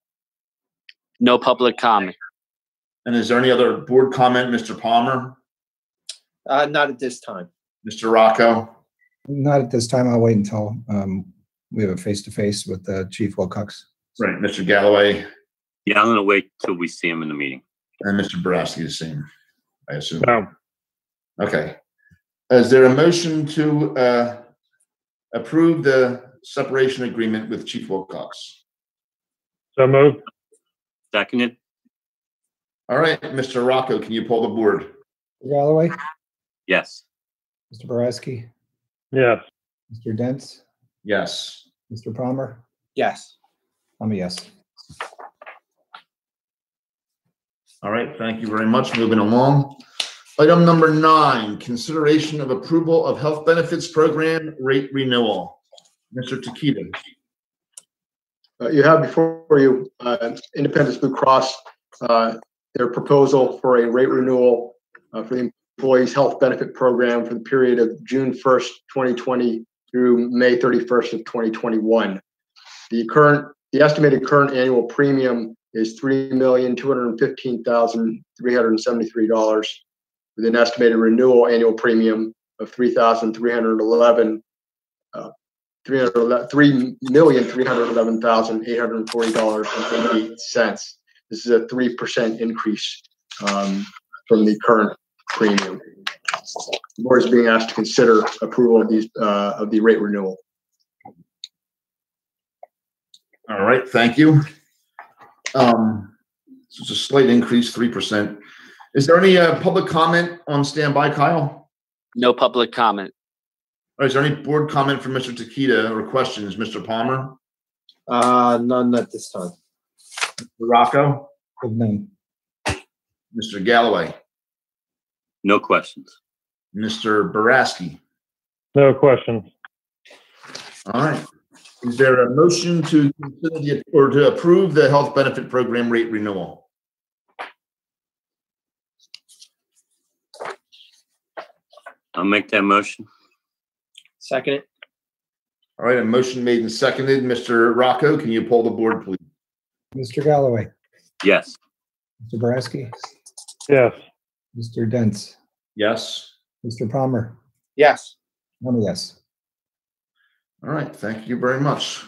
No public comment. And is there any other board comment, Mr. Palmer? Not at this time. Mr. Rocco? Not at this time. I'll wait until we have a face-to-face with Chief Wilcox. Right. Mr. Galloway? Yeah, I'm going to wait till we see him in the meeting. And Mr. Boraski the same, I assume. No. Okay. Is there a motion to approve the separation agreement with Chief Wilcox? So moved. Seconded. All right, Mr. Rocco, can you pull the board? Mr. Galloway, Yes. Mr. Boraski, Yes. Mr. Dents, Yes. Mr. Palmer. Yes. I'm a yes. All right, thank you very much. Moving along. Item number 9, consideration of approval of health benefits program rate renewal. Mr. Takita. You have before you Independence Blue Cross, their proposal for a rate renewal for the Employees Health Benefit Program for the period of June 1st, 2020 through May 31st of 2021. The estimated current annual premium is $3,215,373 with an estimated renewal annual premium of $3,311,840.88. This is a 3% increase from the current premium. The board is being asked to consider approval of these of the rate renewal. All right, thank you. So it's a slight increase, 3%. Is there any public comment on standby, Kyle? No public comment. All right, is there any board comment from Mr. Takita or questions, Mr. Palmer? None at this time. Mr. Rocco? None. Mr. Galloway? No questions. Mr. Boraski? No questions. All right. Is there a motion to consider to approve the health benefit program rate renewal? I'll make that motion. Second it. All right, a motion made and seconded. Mr. Rocco, can you poll the board, please? Mr. Galloway, Yes. Mr. Boraski, Yes. Mr. Dents, Yes. Mr. Palmer, Yes. I'm a yes. All right, thank you very much.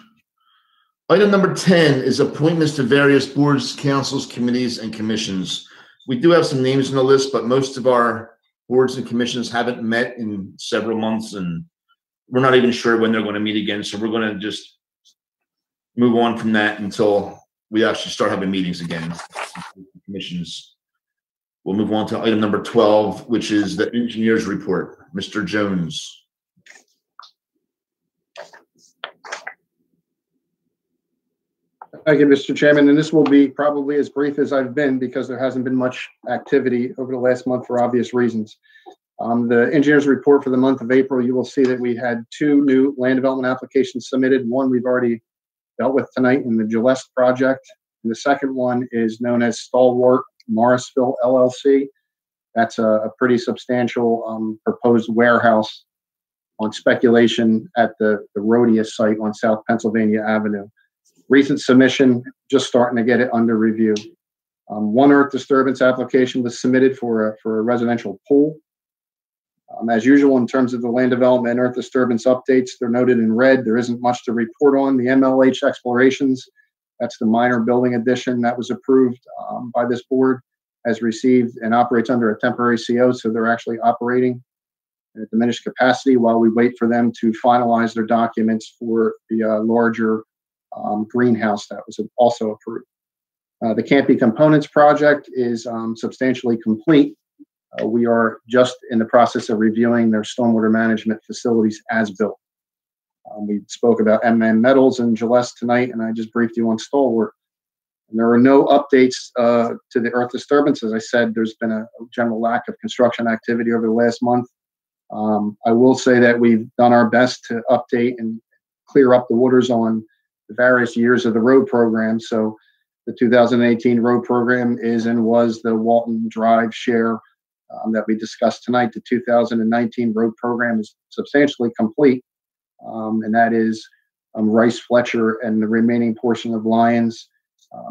Item number 10 is appointments to various boards, councils, committees, and commissions. We do have some names on the list, but most of our boards and commissions haven't met in several months, and we're not even sure when they're going to meet again. So we're going to just move on from that until we actually start having meetings again. Commissions. We'll move on to item number 12, which is the engineer's report. Mr. Jones. Thank you, Mr. Chairman, and this will be probably as brief as I've been because there hasn't been much activity over the last month for obvious reasons. The engineer's report for the month of April, you will see that we had 2 new land development applications submitted. One we've already dealt with tonight in the Gillespie project. And the second one is known as Stalwart Morrisville LLC. That's a pretty substantial proposed warehouse on speculation at the Rhodius site on South Pennsylvania Avenue. Recent submission, just starting to get it under review. One earth disturbance application was submitted for a residential pool. As usual, in terms of the land development and earth disturbance updates, they're noted in red. There isn't much to report on. The MLH explorations, that's the minor building addition that was approved by this board, has received and operates under a temporary CO, so they're actually operating at a diminished capacity while we wait for them to finalize their documents for the larger greenhouse that was also approved. The Campy Components project is substantially complete. We are just in the process of reviewing their stormwater management facilities as built. We spoke about MM Metals and Gillespie tonight, and I just briefed you on Stalwart. And there are no updates to the earth disturbance. As I said, there's been a general lack of construction activity over the last month. I will say that we've done our best to update and clear up the waters on the various years of the road program. So the 2018 road program is and was the Walton Drive share that we discussed tonight. The 2019 road program is substantially complete, and that is Rice Fletcher and the remaining portion of Lyons.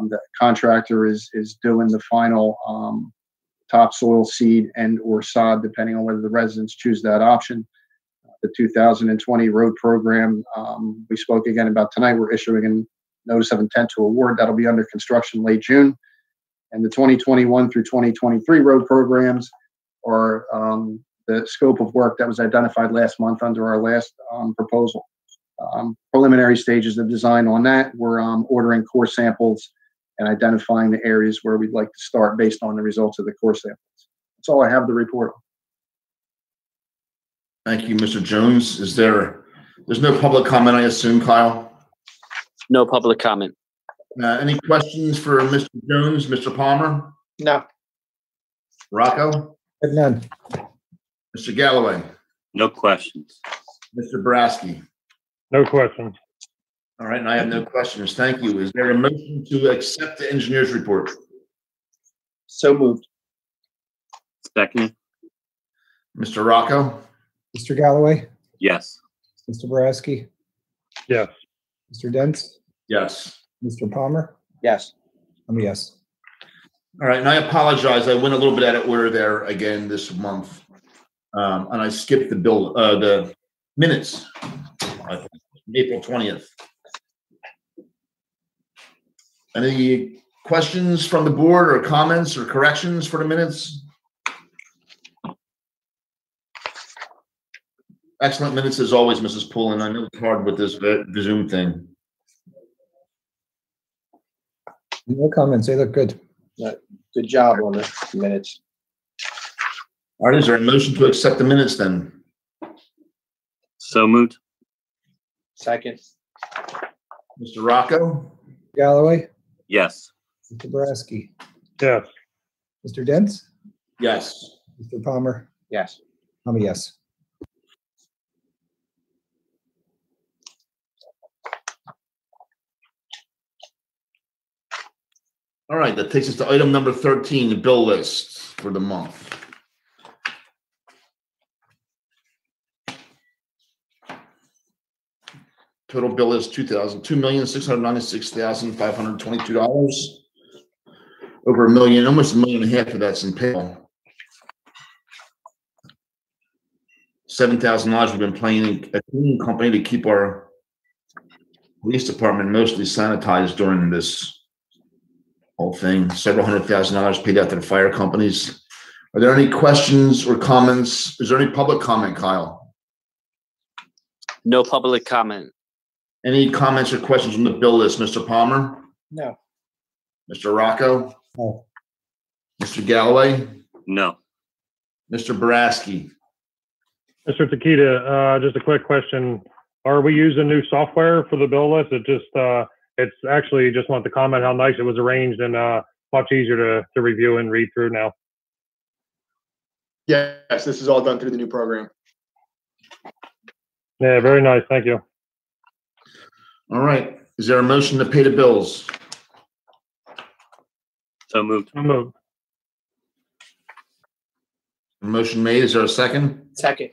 The contractor is doing the final topsoil seed and or sod, depending on whether the residents choose that option. The 2020 road program, we spoke again about tonight. We're issuing a notice of intent to award. That'll be under construction late June. And the 2021 through 2023 road programs are the scope of work that was identified last month under our last proposal. Preliminary stages of design on that. We're ordering core samples and identifying the areas where we'd like to start based on the results of the core samples. That's all I have to report on. Thank you, Mr. Jones. There's no public comment, I assume, Kyle? No public comment. Any questions for Mr. Jones, Mr. Palmer? No. Rocco? None. Mr. Galloway? No questions. Mr. Boraski? No questions. All right, and I have no questions. Thank you. Is there a motion to accept the engineer's report? So moved. Second. Mr. Rocco? Mr. Galloway, Yes. Mr. Boraski, Yes. Mr. Dents, Yes. Mr. Palmer. Yes. I'm a yes. All right, and I apologize. I went a little bit out of order there again this month. And I skipped the minutes. April 20th. Any questions from the board or comments or corrections for the minutes? Excellent minutes as always, Mrs. Pullen. I know it's hard with this Zoom thing. No comments. They look good. Good job on the minutes. All right, is there a motion to accept the minutes then? So moved. Second. Mr. Rocco? Galloway, Yes. Mr. Boraski, Yes. Mr. Dents, Yes. Mr. Palmer. Yes. I'm a yes. All right, that takes us to item number 13, the bill list for the month. Total bill is $2,696,522. Over a million, almost $1.5 million of that's in payroll. $7,000 we've been paying a cleaning company to keep our police department mostly sanitized during this whole thing. Several $100,000 paid out to the fire companies. Are there any questions or comments? Is there any public comment, Kyle? No public comment. Any comments or questions on the bill list, Mr. Palmer? No. Mr. Rocco? No. Mr. Galloway? No. Mr. Boraski? Mr. Takita, just a quick question. Are we using new software for the bill list? It's actually just want to comment how nice it was arranged and much easier to review and read through now. Yes, this is all done through the new program. Yeah, very nice. Thank you. All right. Is there a motion to pay the bills? So moved. So moved. Motion made. Is there a second? Second.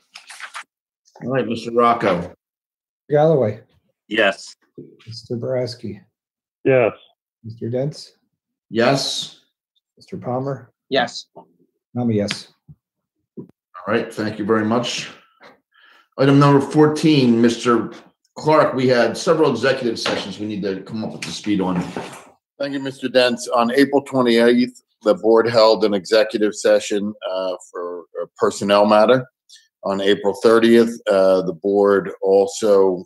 All right, Mr. Rocco. Galloway, Yes. Mr. Boraski, Yes. Mr. Dents, Yes. Mr. Palmer. Yes. I'm a yes. All right. Thank you very much. Item number 14, Mr. Clark, we had several executive sessions we need to come up with the speed on. Thank you, Mr. Dents. On April 28th, the board held an executive session for a personnel matter. On April 30th, the board also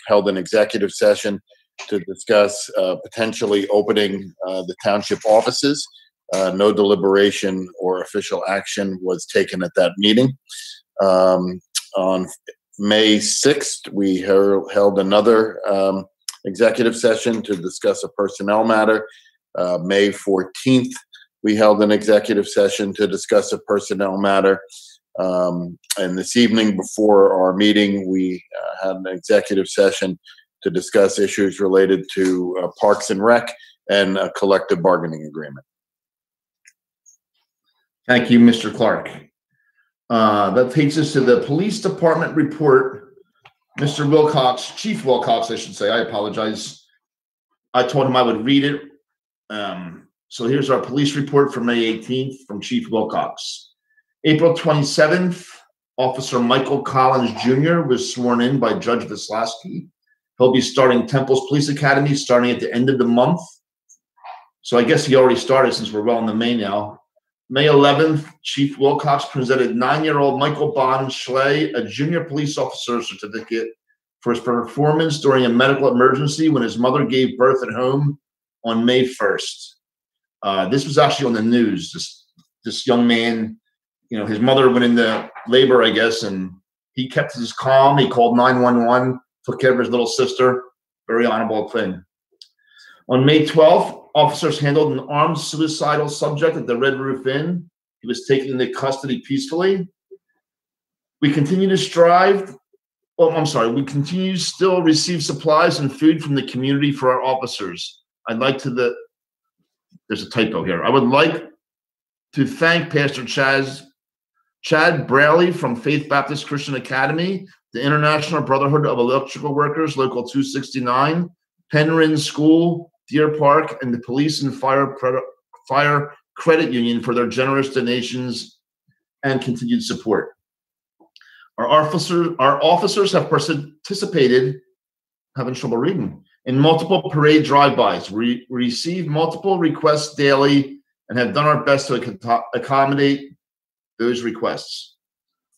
held an executive session to discuss potentially opening the township offices. No deliberation or official action was taken at that meeting. On May 6th, we held another executive session to discuss a personnel matter. May 14th, we held an executive session to discuss a personnel matter. And this evening before our meeting, we had an executive session to discuss issues related to Parks and Rec and a collective bargaining agreement. Thank you, Mr. Clark. That takes us to the police department report. Mr. Wilcox, Chief Wilcox, I should say. I apologize. I told him I would read it. So here's our police report for May 18th from Chief Wilcox. April 27th, Officer Michael Collins Jr. was sworn in by Judge Vislasky. He'll be starting Temple's Police Academy starting at the end of the month. So I guess he already started since we're well into May now. May 11th, Chief Wilcox presented 9-year-old Michael Bond Schley a junior police officer certificate for his performance during a medical emergency when his mother gave birth at home on May 1st. This was actually on the news. This young man, you know, his mother went into labor, I guess, and he kept his calm. He called 911, took care of his little sister. Very honorable thing. On May 12th, officers handled an armed suicidal subject at the Red Roof Inn. He was taken into custody peacefully. We continue to strive Oh, I'm sorry. We continue to still receive supplies and food from the community for our officers. I'd like to there's a typo here. I would like to thank Pastor Chad Braley from Faith Baptist Christian Academy, the International Brotherhood of Electrical Workers, Local 269, Penryn School, Deer Park, and the Police and Fire Credit Union for their generous donations and continued support. Our officers have participated, having trouble reading, in multiple parade drive-bys. We receive multiple requests daily and have done our best to accommodate those requests.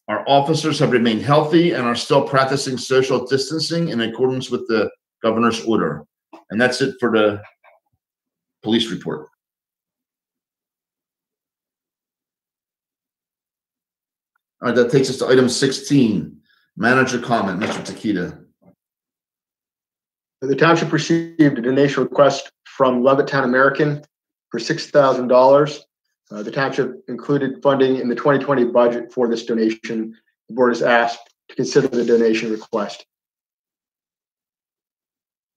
Our officers have remained healthy and are still practicing social distancing in accordance with the governor's order. And that's it for the police report. All right, that takes us to item 16, manager comment, Mr. Takita. The township received a donation request from Levittown American for $6,000. The township included funding in the 2020 budget for this donation. The board is asked to consider the donation request.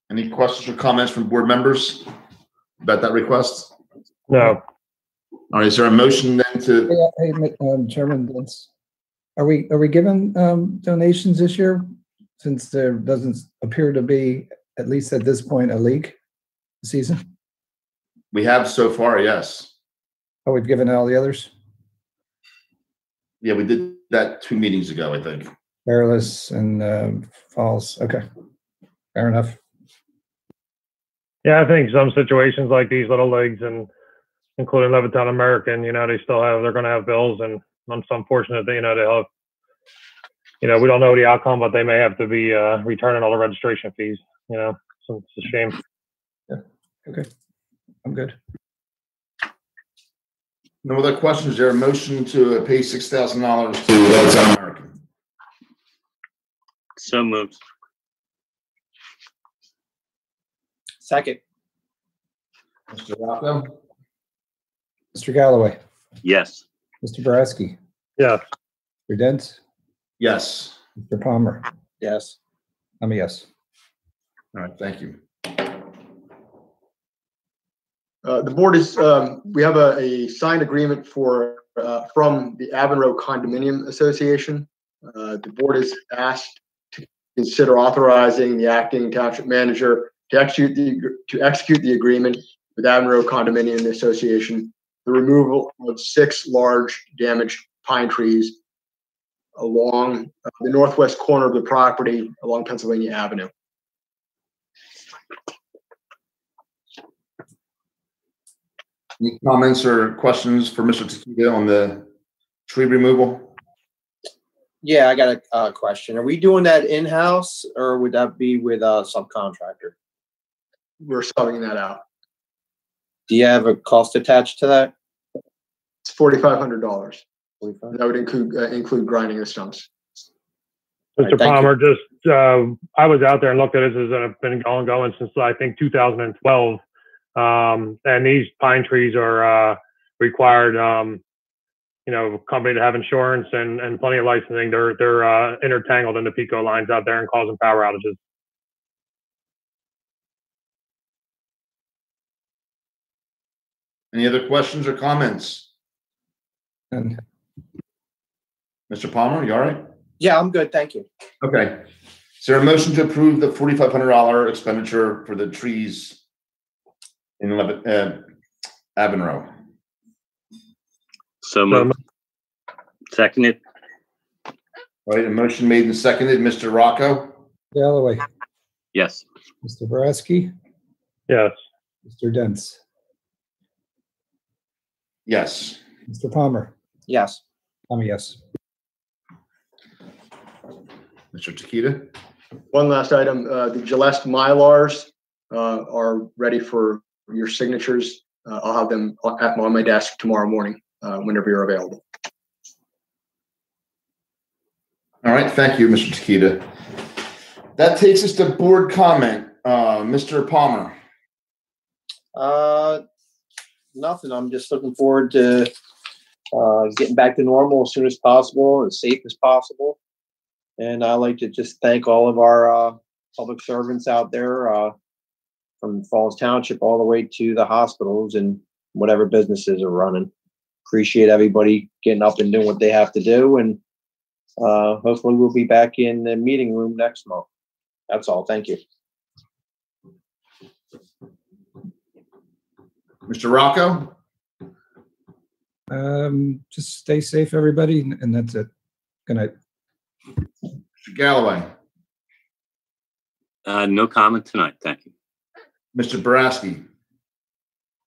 Any questions or comments from board members about that request? No. All right, is there a motion then to? Hey, Chairman, are we given donations this year, since there doesn't appear to be, at least at this point, a league season? We have so far, yes. Oh, we've given all the others? Yeah, we did that 2 meetings ago, I think. Perilous and Falls. Okay, fair enough. Yeah, I think some situations like these little leagues, and including Levittown American, they're going to have bills, and it's unfortunate that, they'll have, we don't know the outcome, but they may have to be returning all the registration fees, so it's a shame. Yeah. Okay. I'm good. No other questions? Is there a motion to pay $6,000 to Levittown American? So moved. Second. Mr. Rocco? Mr. Galloway? Yes. Mr. Boraski? Yes. Mr. Dent? Yes. Mr. Palmer? Yes. I'm a yes. All right, thank you. The board is, we have a signed agreement from the Avonroe Condominium Association. The board is asked to consider authorizing the acting township manager to execute the agreement with Avonroe Condominium Association, the removal of 6 large damaged pine trees along the northwest corner of the property along Pennsylvania Avenue. Any comments or questions for Mr. Takita on the tree removal? Yeah, I got a question. Are we doing that in-house, or would that be with a subcontractor? We're subbing that out. Do you have a cost attached to that? It's $4,500. That would include grinding the stumps. Mr. Palmer, I was out there and looked at it. This has been ongoing since, I think, 2012. And these pine trees are required, company to have insurance and plenty of licensing. They're intertangled in the PICO lines out there and causing power outages. Any other questions or comments? And Mr. Palmer, you all right? Yeah, I'm good. Thank you. Okay. Is there a motion to approve the $4,500 expenditure for the trees in Avonroe? So moved. Seconded. All right, a motion made and seconded. Mr. Rocco? Galloway? Yes. Mr. Boraski? Yes. Mr. Dents? Yes. Mr. Palmer? Yes. I'm a yes. Mr. Takita? One last item, the Gillespie Mylars are ready for your signatures. I'll have them on my desk tomorrow morning, whenever you're available. All right, thank you, Mr. Takita. That takes us to board comment. Mr. Palmer? Nothing. I'm just looking forward to getting back to normal as soon as possible, as safe as possible. And I'd like to just thank all of our public servants out there, from Falls Township all the way to the hospitals and whatever businesses are running. Appreciate everybody getting up and doing what they have to do. And hopefully we'll be back in the meeting room next month. That's all. Thank you. Mr. Rocco? Just stay safe, everybody, and that's it. Good night. Mr. Galloway? No comment tonight. Thank you. Mr. Boraski?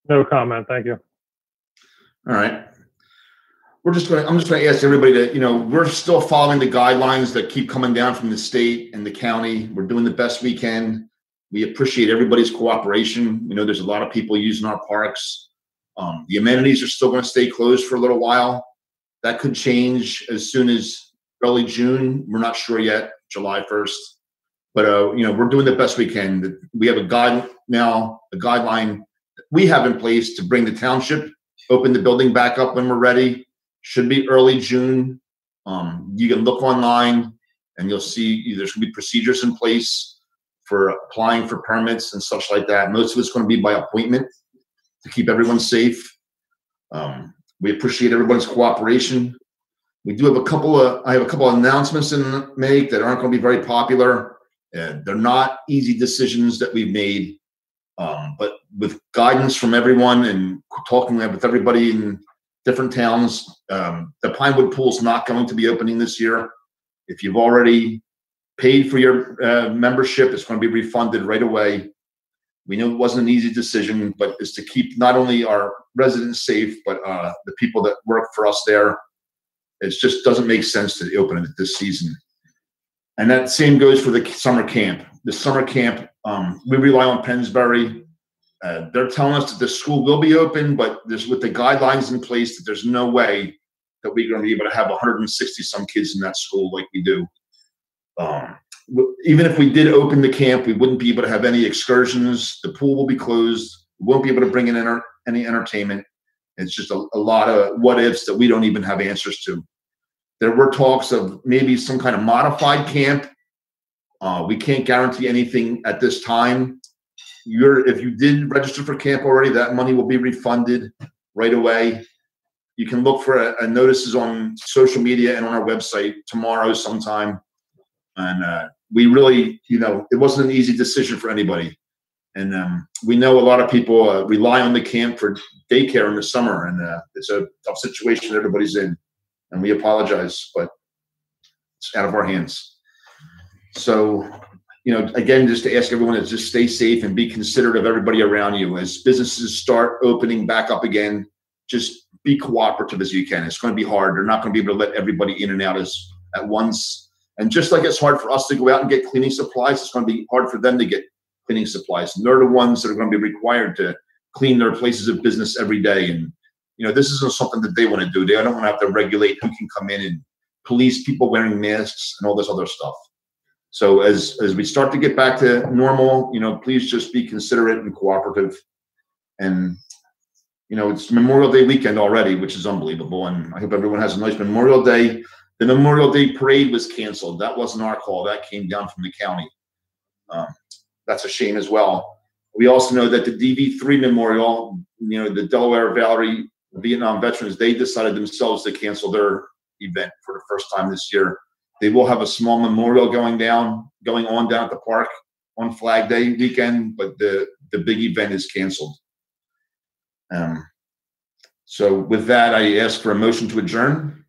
No comment. Thank you. All right. I'm just going to ask everybody to, we're still following the guidelines that keep coming down from the state and the county. We're doing the best we can. We appreciate everybody's cooperation. We know there's a lot of people using our parks. The amenities are still going to stay closed for a little while. That could change as soon as early June. We're not sure yet, July 1st. But, we're doing the best we can. We have a guideline we have in place to bring the township, open the building back up when we're ready. Should be early June. You can look online and you'll see there's going to be procedures in place for applying for permits and such like that. Most of it's going to be by appointment to keep everyone safe. We appreciate everyone's cooperation. We do have I have a couple of announcements to make that aren't going to be very popular. They're not easy decisions that we've made, but with guidance from everyone and talking with everybody in different towns, the Pinewood Pool is not going to be opening this year. If you've already paid for your membership, it's going to be refunded right away. We know it wasn't an easy decision, but it's to keep not only our residents safe, but the people that work for us there. It just doesn't make sense to open it this season. And that same goes for the summer camp. The summer camp, we rely on Pennsbury. They're telling us that the school will be open, but there's with the guidelines in place that there's no way that we're going to be able to have 160 some kids in that school like we do. Even if we did open the camp, we wouldn't be able to have any excursions. The pool will be closed. We won't be able to bring in any entertainment. It's just a lot of what ifs that we don't even have answers to. There were talks of maybe some kind of modified camp. We can't guarantee anything at this time. If you did register for camp already, that money will be refunded right away. You can look for notices on social media and on our website tomorrow sometime. And we really, it wasn't an easy decision for anybody. And we know a lot of people rely on the camp for daycare in the summer, and it's a tough situation everybody's in. And we apologize, but it's out of our hands. So, again, just to ask everyone to just stay safe and be considerate of everybody around you. As businesses start opening back up again, just be cooperative as you can. It's going to be hard. They're not going to be able to let everybody in and out at once. And just like it's hard for us to go out and get cleaning supplies, it's going to be hard for them to get cleaning supplies. And they're the ones that are going to be required to clean their places of business every day. And, this isn't something that they want to do. They don't want to have to regulate who can come in and police people wearing masks and all this other stuff. So as we start to get back to normal, please just be considerate and cooperative. And, it's Memorial Day weekend already, which is unbelievable. And I hope everyone has a nice Memorial Day. The Memorial Day parade was canceled. That wasn't our call. That came down from the county. That's a shame as well. We also know that the DV3 Memorial, the Delaware Valley Vietnam veterans, they decided themselves to cancel their event for the first time this year. They will have a small memorial going on down at the park on Flag Day weekend, but the big event is canceled. So with that, I ask for a motion to adjourn.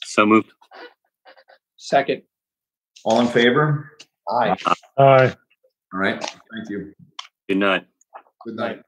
So moved. Second. All in favor? Aye. Aye. All right. Thank you. Good night. Good night.